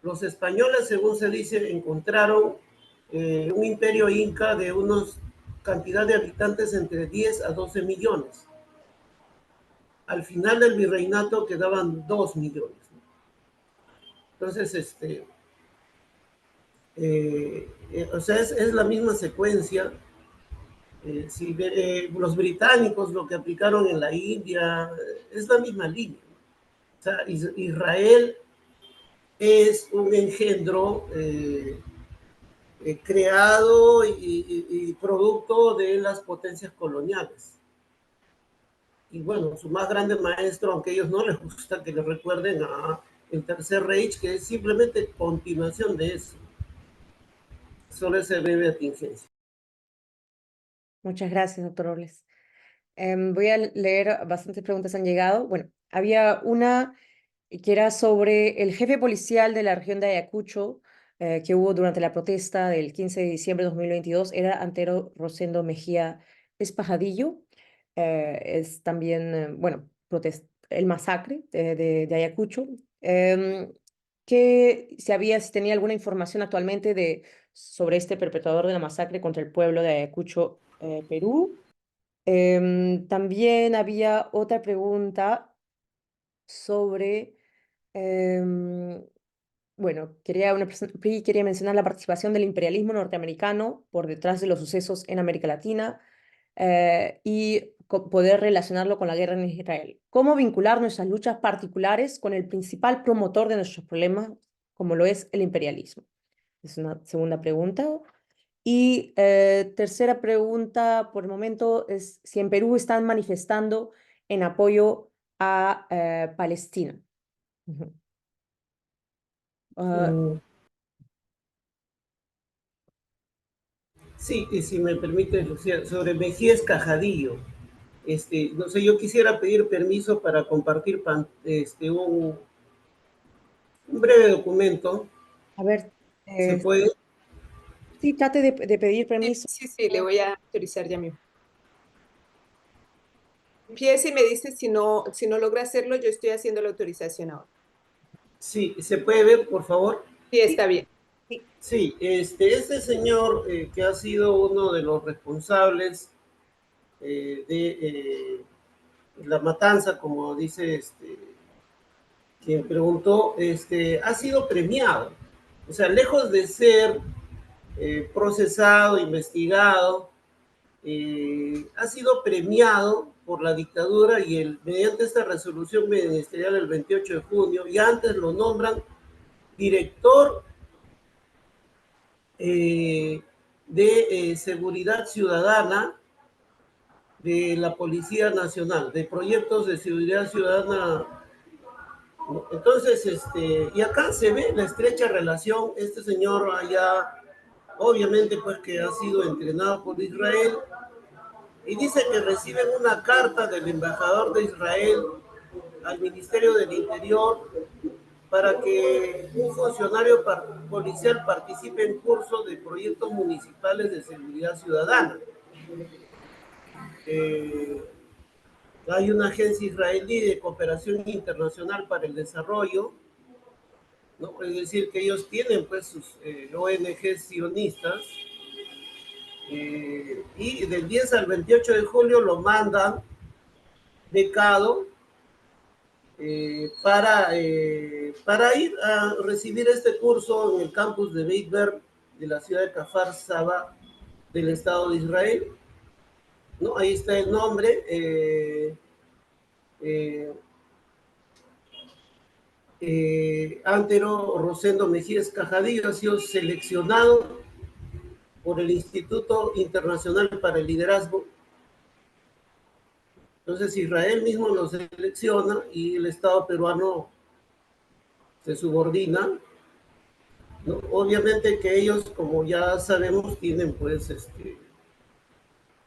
Los españoles, según se dice, encontraron un imperio inca de unos cantidad de habitantes entre 10 a 12 millones. Al final del virreinato quedaban 2 millones. Entonces, o sea, es la misma secuencia. Los británicos lo que aplicaron en la India es la misma línea. O sea, Israel es un engendro creado y producto de las potencias coloniales. Y bueno, su más grande maestro, aunque a ellos no les gusta que le recuerden a el Tercer Reich, que es simplemente continuación de eso. Solo esa breve atingencia. Muchas gracias, doctor Orles. Voy a leer, bastantes preguntas han llegado. Bueno, había una que era sobre el jefe policial de la región de Ayacucho que hubo durante la protesta del 15 de diciembre de 2022, era Antero Rosendo Mejía Espajadillo. Es también, bueno, el masacre de Ayacucho. Si tenía alguna información actualmente sobre este perpetrador de la masacre contra el pueblo de Ayacucho, Perú. También había otra pregunta sobre, bueno, quería mencionar la participación del imperialismo norteamericano por detrás de los sucesos en América Latina y poder relacionarlo con la guerra en Israel. ¿Cómo vincular nuestras luchas particulares con el principal promotor de nuestros problemas, como lo es el imperialismo? Es una segunda pregunta. Y tercera pregunta, por el momento, es si en Perú están manifestando en apoyo a Palestina. Sí, y si me permite, Lucía, sobre Mejía Escajadillo. No sé, yo quisiera pedir permiso para compartir un breve documento. A ver, ¿Se puede? sí, trate de pedir permiso. Sí, le voy a autorizar ya mismo. Empiece y me dice si no logra hacerlo, yo estoy haciendo la autorización ahora. Sí, ¿se puede ver, por favor? Sí, está bien. Sí, este señor que ha sido uno de los responsables de la matanza, como dice quien preguntó, ha sido premiado. O sea, lejos de ser procesado, investigado, ha sido premiado por la dictadura y mediante esta resolución ministerial del 28 de junio, y antes lo nombran director de Seguridad Ciudadana de la Policía Nacional, de proyectos de seguridad ciudadana. Entonces, y acá se ve la estrecha relación. Este señor allá, obviamente, pues que ha sido entrenado por Israel, y dice que reciben una carta del embajador de Israel al Ministerio del Interior para que un funcionario policial participe en cursos de proyectos municipales de seguridad ciudadana. Hay una agencia israelí de cooperación internacional para el desarrollo, ¿no? Es decir, que ellos tienen pues sus ONG sionistas, y del 10 al 28 de julio lo mandan becado para ir a recibir este curso en el campus de Beit Ber de la ciudad de Kfar Saba del Estado de Israel, ¿no? Ahí está el nombre. Antero Rosendo Mejías Cajadillo ha sido seleccionado por el Instituto Internacional para el Liderazgo. Entonces Israel mismo lo selecciona y el Estado peruano se subordina, ¿no? Obviamente que ellos, como ya sabemos, tienen pues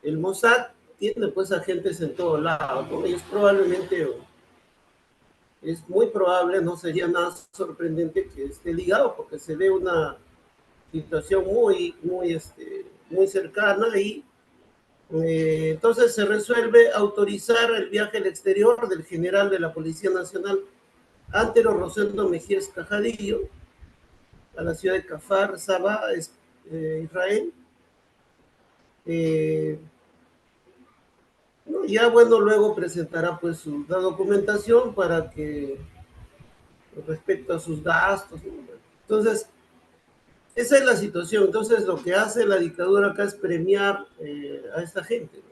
el Mossad tiene pues agentes en todo lado, ¿no? Ellos probablemente, es muy probable, no sería nada sorprendente que esté ligado, porque se ve una situación muy cercana y entonces se resuelve autorizar el viaje al exterior del general de la Policía Nacional, Antero Rosendo Mejías Cajadillo, a la ciudad de Kfar Saba, Israel. No, ya bueno, luego presentará pues la documentación para que respecto a sus gastos, ¿no? Entonces, esa es la situación. Entonces, lo que hace la dictadura acá es premiar a esta gente, ¿no?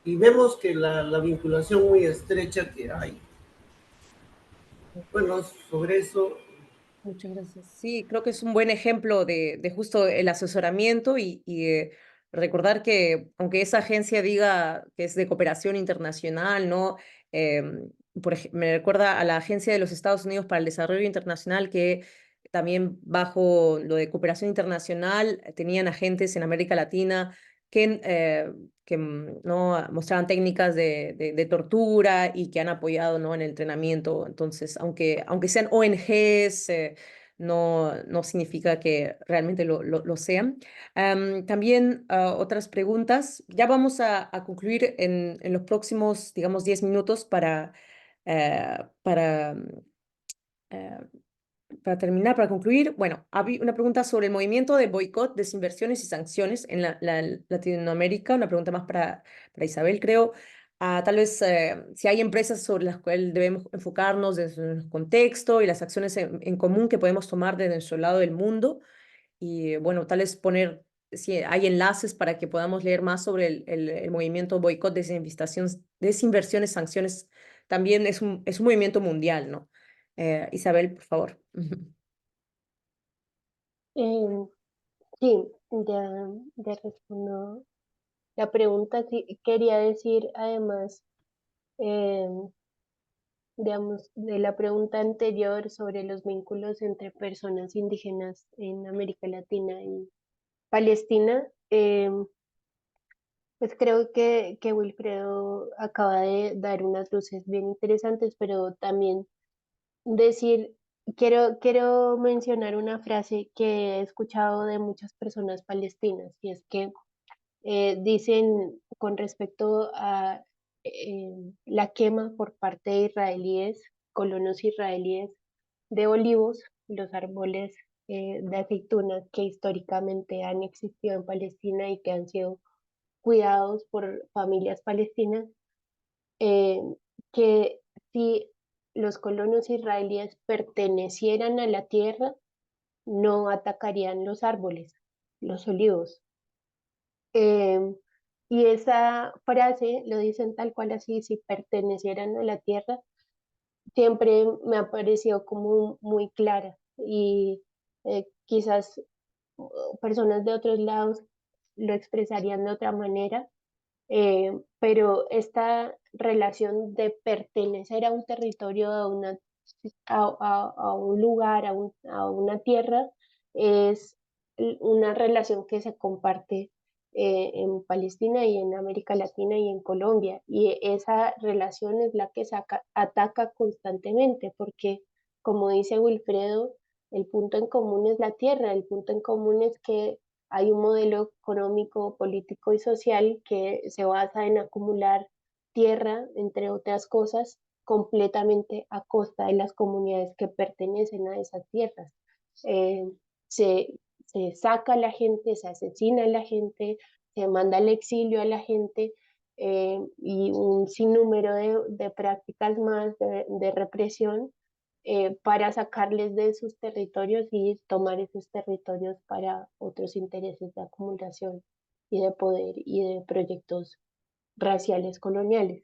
Y vemos que la vinculación muy estrecha que hay. Bueno, sobre eso. Muchas gracias. Sí, creo que es un buen ejemplo de justo el asesoramiento y recordar que aunque esa agencia diga que es de cooperación internacional, ¿no? Me recuerda a la Agencia de los Estados Unidos para el Desarrollo Internacional que también bajo lo de cooperación internacional tenían agentes en América Latina que ¿no? mostraban técnicas de tortura y que han apoyado, ¿no? en el entrenamiento. Entonces, aunque sean ONGs, no significa que realmente lo sean. También otras preguntas. Ya vamos a concluir en los próximos, digamos, 10 minutos para eh, para terminar, para concluir, bueno, había una pregunta sobre el movimiento de boicot, desinversiones y sanciones en Latinoamérica, una pregunta más para Isabel, creo. Tal vez si hay empresas sobre las cuales debemos enfocarnos desde el contexto y las acciones en común que podemos tomar desde nuestro lado del mundo. Y bueno, tal vez poner, si hay enlaces para que podamos leer más sobre el movimiento boicot, desinversiones, sanciones. También es un movimiento mundial, ¿no? Isabel, por favor. Eh, sí, ya respondo la pregunta. Sí, quería decir además, eh, digamos, de la pregunta anterior sobre los vínculos entre personas indígenas en América Latina y Palestina, pues creo que Wilfredo acaba de dar unas luces bien interesantes, pero también decir, quiero mencionar una frase que he escuchado de muchas personas palestinas, y es que dicen con respecto a la quema por parte de israelíes, colonos israelíes, de olivos, los árboles de aceitunas que históricamente han existido en Palestina y que han sido cuidados por familias palestinas, eh, que si los colonos israelíes pertenecieran a la tierra, no atacarían los árboles, los olivos. Y esa frase lo dicen tal cual así, si pertenecieran a la tierra, siempre me ha parecido como muy clara y quizás personas de otros lados lo expresarían de otra manera, pero esta relación de pertenecer a un territorio, a un lugar, a una tierra, es una relación que se comparte en Palestina y en América Latina y en Colombia. Y esa relación es la que ataca constantemente, porque como dice Wilfredo, el punto en común es la tierra, el punto en común es que hay un modelo económico, político y social que se basa en acumular tierra, entre otras cosas, completamente a costa de las comunidades que pertenecen a esas tierras. Eh, se, se saca a la gente, se asesina a la gente, se manda al exilio a la gente y un sinnúmero de prácticas más de represión para sacarles de sus territorios y tomar esos territorios para otros intereses de acumulación y de poder y de proyectos raciales coloniales.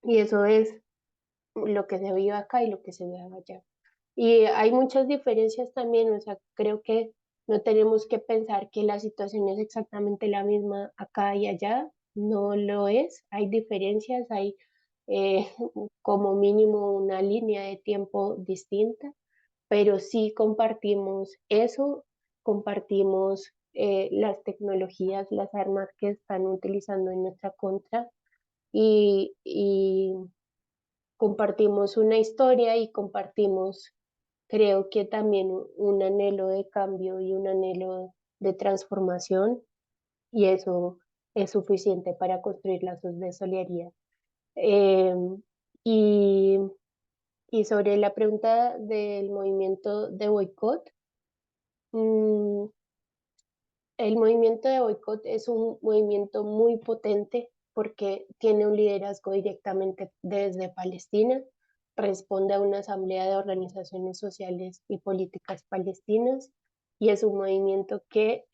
Y eso es lo que se vive acá y lo que se ve allá. Y hay muchas diferencias también, o sea, creo que no tenemos que pensar que la situación es exactamente la misma acá y allá, no lo es, hay diferencias, hay eh, como mínimo una línea de tiempo distinta, pero sí compartimos eso, compartimos las tecnologías, las armas que están utilizando en nuestra contra y compartimos una historia y compartimos, creo que también un anhelo de cambio y un anhelo de transformación, y eso es suficiente para construir lazos de solidaridad. Eh, y, y sobre la pregunta del movimiento de boicot, mm, el movimiento de boicot es un movimiento muy potente porque tiene un liderazgo directamente desde Palestina, responde a una asamblea de organizaciones sociales y políticas palestinas y es un movimiento que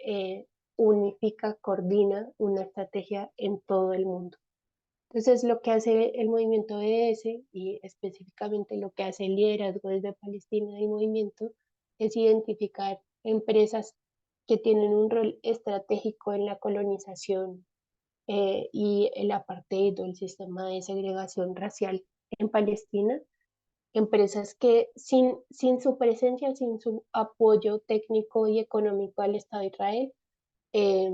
unifica, coordina una estrategia en todo el mundo. Entonces, lo que hace el movimiento ES y específicamente lo que hace el liderazgo desde Palestina del movimiento es identificar empresas que tienen un rol estratégico en la colonización y el apartheid o el sistema de segregación racial en Palestina, empresas que sin su presencia, sin su apoyo técnico y económico al Estado de Israel, eh,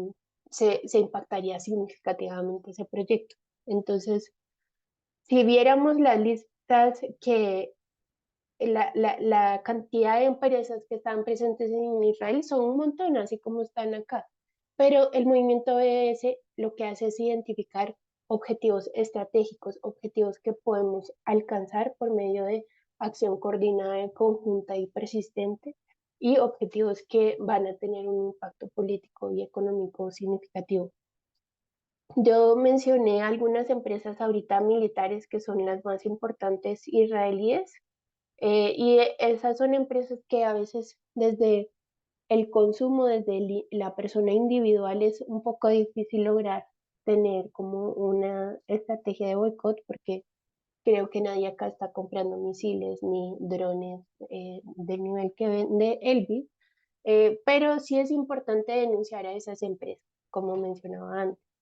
se impactaría significativamente ese proyecto. Entonces, si viéramos las listas que la cantidad de empresas que están presentes en Israel son un montón, así como están acá. Pero el movimiento BDS lo que hace es identificar objetivos estratégicos, objetivos que podemos alcanzar por medio de acción coordinada, conjunta y persistente, y objetivos que van a tener un impacto político y económico significativo. Yo mencioné algunas empresas ahorita militares que son las más importantes israelíes y esas son empresas que a veces desde el consumo, desde la persona individual es un poco difícil lograr tener como una estrategia de boicot porque creo que nadie acá está comprando misiles ni drones del nivel que vende Elbit, pero sí es importante denunciar a esas empresas, como mencionaba antes.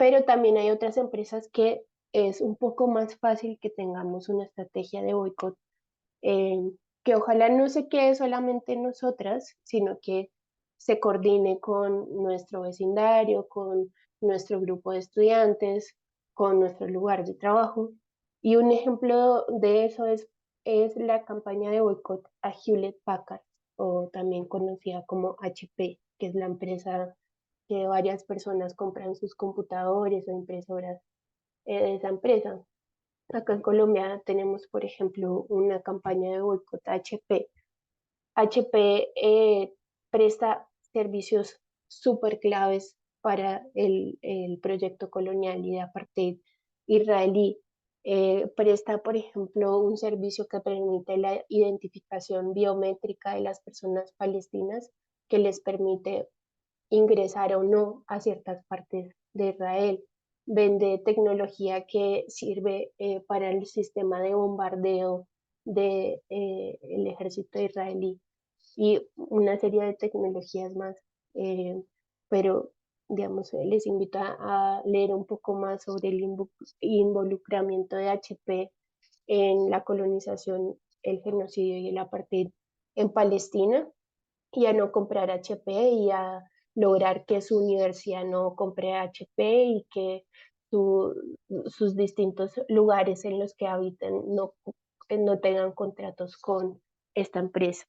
Pero también hay otras empresas que es un poco más fácil que tengamos una estrategia de boicot, eh, que ojalá no se quede solamente en nosotras, sino que se coordine con nuestro vecindario, con nuestro grupo de estudiantes, con nuestro lugar de trabajo. Y un ejemplo de eso es la campaña de boicot a Hewlett Packard, o también conocida como HP, que es la empresa que varias personas compran sus computadores o impresoras de esa empresa. Acá en Colombia tenemos, por ejemplo, una campaña de boicot a HP. HP presta servicios súper claves para el proyecto colonial y de apartheid israelí presta, por ejemplo, un servicio que permite la identificación biométrica de las personas palestinas, que les permite ingresar o no a ciertas partes de Israel. Vende tecnología que sirve para el sistema de bombardeo del ejército israelí y una serie de tecnologías más. Pero, digamos, les invito a leer un poco más sobre el involucramiento de HP en la colonización, el genocidio y el apartheid en Palestina, y a no comprar HP y a lograr que su universidad no compre HP y que su, sus distintos lugares en los que habiten no tengan contratos con esta empresa.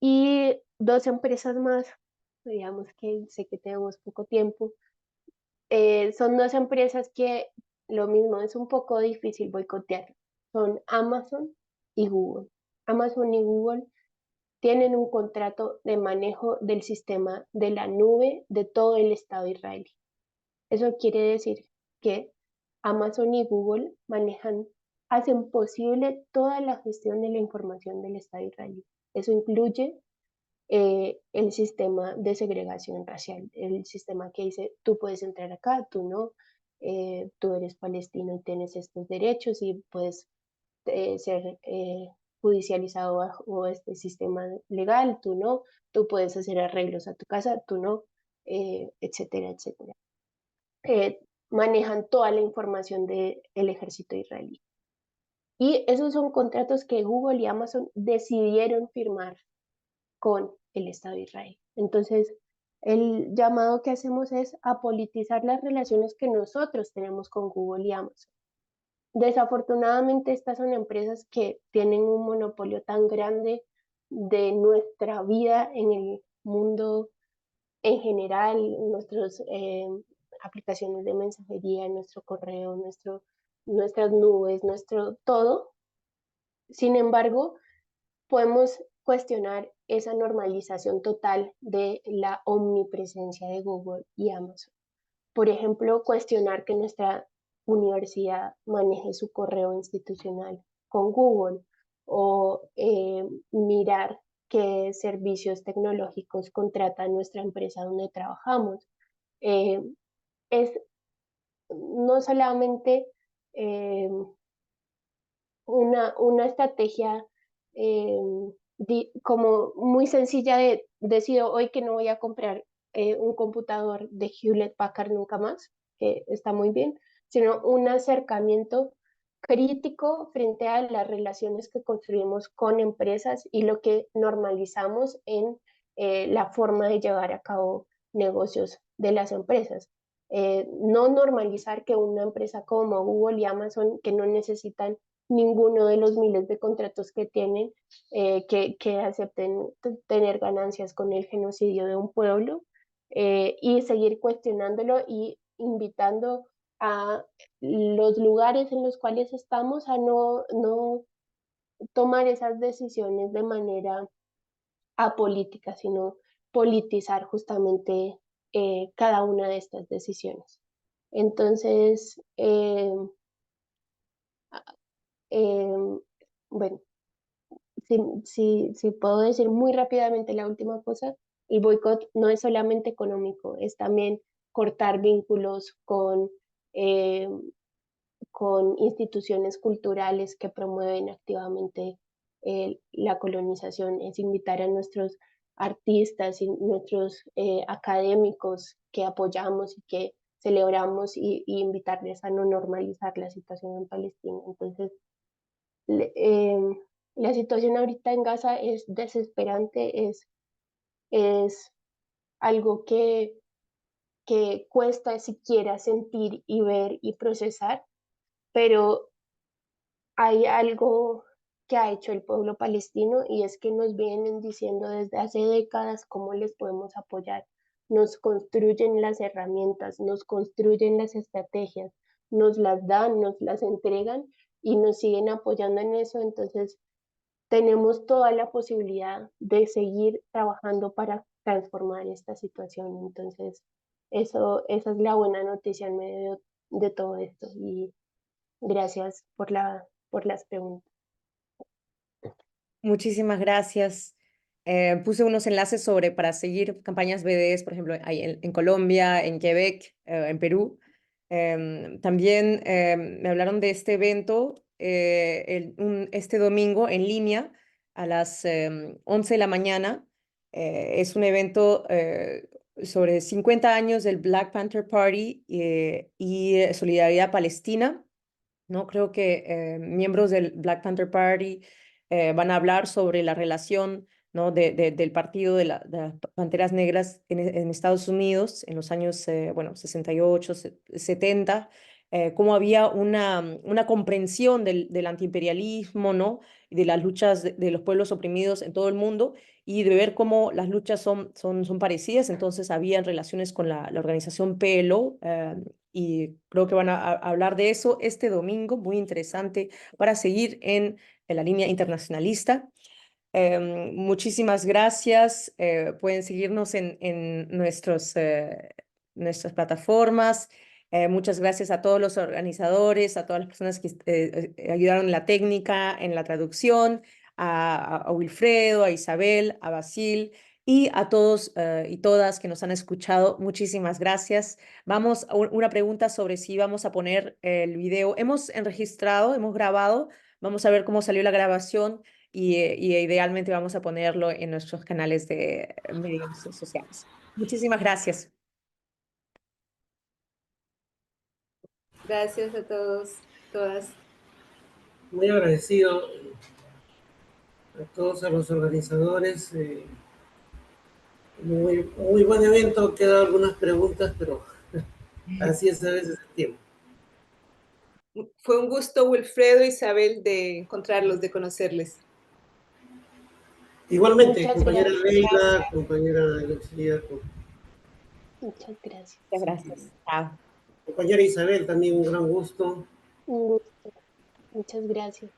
Y dos empresas más, digamos que sé que tenemos poco tiempo, son dos empresas que lo mismo es un poco difícil boicotear. Son Amazon y Google. Amazon y Google tienen un contrato de manejo del sistema de la nube de todo el Estado israelí. Eso quiere decir que Amazon y Google hacen posible toda la gestión de la información del Estado israelí. Eso incluye el sistema de segregación racial, el sistema que dice, tú puedes entrar acá, tú no, tú eres palestino y tienes estos derechos y puedes ser judicializado bajo este sistema legal, tú no, tú puedes hacer arreglos a tu casa, tú no, etcétera, etcétera. Manejan toda la información del ejército israelí. Y esos son contratos que Google y Amazon decidieron firmar con el Estado de Israel. Entonces, el llamado que hacemos es a politizar las relaciones que nosotros tenemos con Google y Amazon. Desafortunadamente, estas son empresas que tienen un monopolio tan grande de nuestra vida en el mundo en general, nuestras aplicaciones de mensajería, nuestro correo, nuestras nubes, nuestro todo. Sin embargo, podemos cuestionar esa normalización total de la omnipresencia de Google y Amazon. Por ejemplo, cuestionar que nuestra universidad maneje su correo institucional con Google o mirar qué servicios tecnológicos contrata nuestra empresa donde trabajamos. Es no solamente eh, una estrategia como muy sencilla de decido hoy que no voy a comprar un computador de Hewlett Packard nunca más, que está muy bien, sino un acercamiento crítico frente a las relaciones que construimos con empresas y lo que normalizamos en la forma de llevar a cabo negocios de las empresas. No normalizar que una empresa como Google y Amazon, que no necesitan ninguno de los miles de contratos que tienen, que acepten tener ganancias con el genocidio de un pueblo, y seguir cuestionándolo y invitando a los lugares en los cuales estamos a no tomar esas decisiones de manera apolítica, sino politizar justamente cada una de estas decisiones. Entonces, bueno, si puedo decir muy rápidamente la última cosa, el boicot no es solamente económico, es también cortar vínculos eh, con instituciones culturales que promueven activamente la colonización, es invitar a nuestros artistas y nuestros académicos que apoyamos y que celebramos y invitarles a no normalizar la situación en Palestina. Entonces, la situación ahorita en Gaza es desesperante, es algo que cuesta siquiera sentir y ver y procesar, pero hay algo que ha hecho el pueblo palestino y es que nos vienen diciendo desde hace décadas cómo les podemos apoyar. Nos construyen las herramientas, nos construyen las estrategias, nos las dan, nos las entregan y nos siguen apoyando en eso. Entonces, tenemos toda la posibilidad de seguir trabajando para transformar esta situación. Entonces, esa es la buena noticia en medio de todo esto. Y Gracias por las preguntas. Muchísimas gracias. Puse unos enlaces para seguir campañas BDS, por ejemplo, ahí en Colombia, en Quebec, en Perú. También me hablaron de este evento este domingo en línea a las 11 de la mañana. Es un evento sobre 50 años del Black Panther Party y solidaridad palestina, ¿no? Creo que miembros del Black Panther Party van a hablar sobre la relación, ¿no? del partido de las Panteras Negras en Estados Unidos en los años 68, 70, cómo había una comprensión del antiimperialismo, ¿no? Y de las luchas de los pueblos oprimidos en todo el mundo, y de ver cómo las luchas son parecidas. Entonces, había relaciones con la organización PLO, y creo que van a hablar de eso este domingo, muy interesante para seguir en la línea internacionalista. Muchísimas gracias. Pueden seguirnos en nuestras plataformas. Muchas gracias a todos los organizadores, a todas las personas que ayudaron en la técnica, en la traducción, a Wilfredo, a Isabel, a Basil y a todos y todas que nos han escuchado. Muchísimas gracias. Vamos a una pregunta sobre si vamos a poner el video. Hemos enregistrado, hemos grabado. Vamos a ver cómo salió la grabación y idealmente vamos a ponerlo en nuestros canales de medios sociales. Muchísimas gracias. Gracias a todos, todas. Muy agradecido a todos, a los organizadores. Muy buen evento. Quedan algunas preguntas, pero así es a veces el tiempo. Fue un gusto, Wilfredo, Isabel, de encontrarlos, de conocerles. Igualmente, Muchas compañera gracias. Leila, compañera Lucía, Muchas gracias. Muchas gracias. Chao. compañera Isabel, también un gran gusto. Un gusto. Muchas gracias.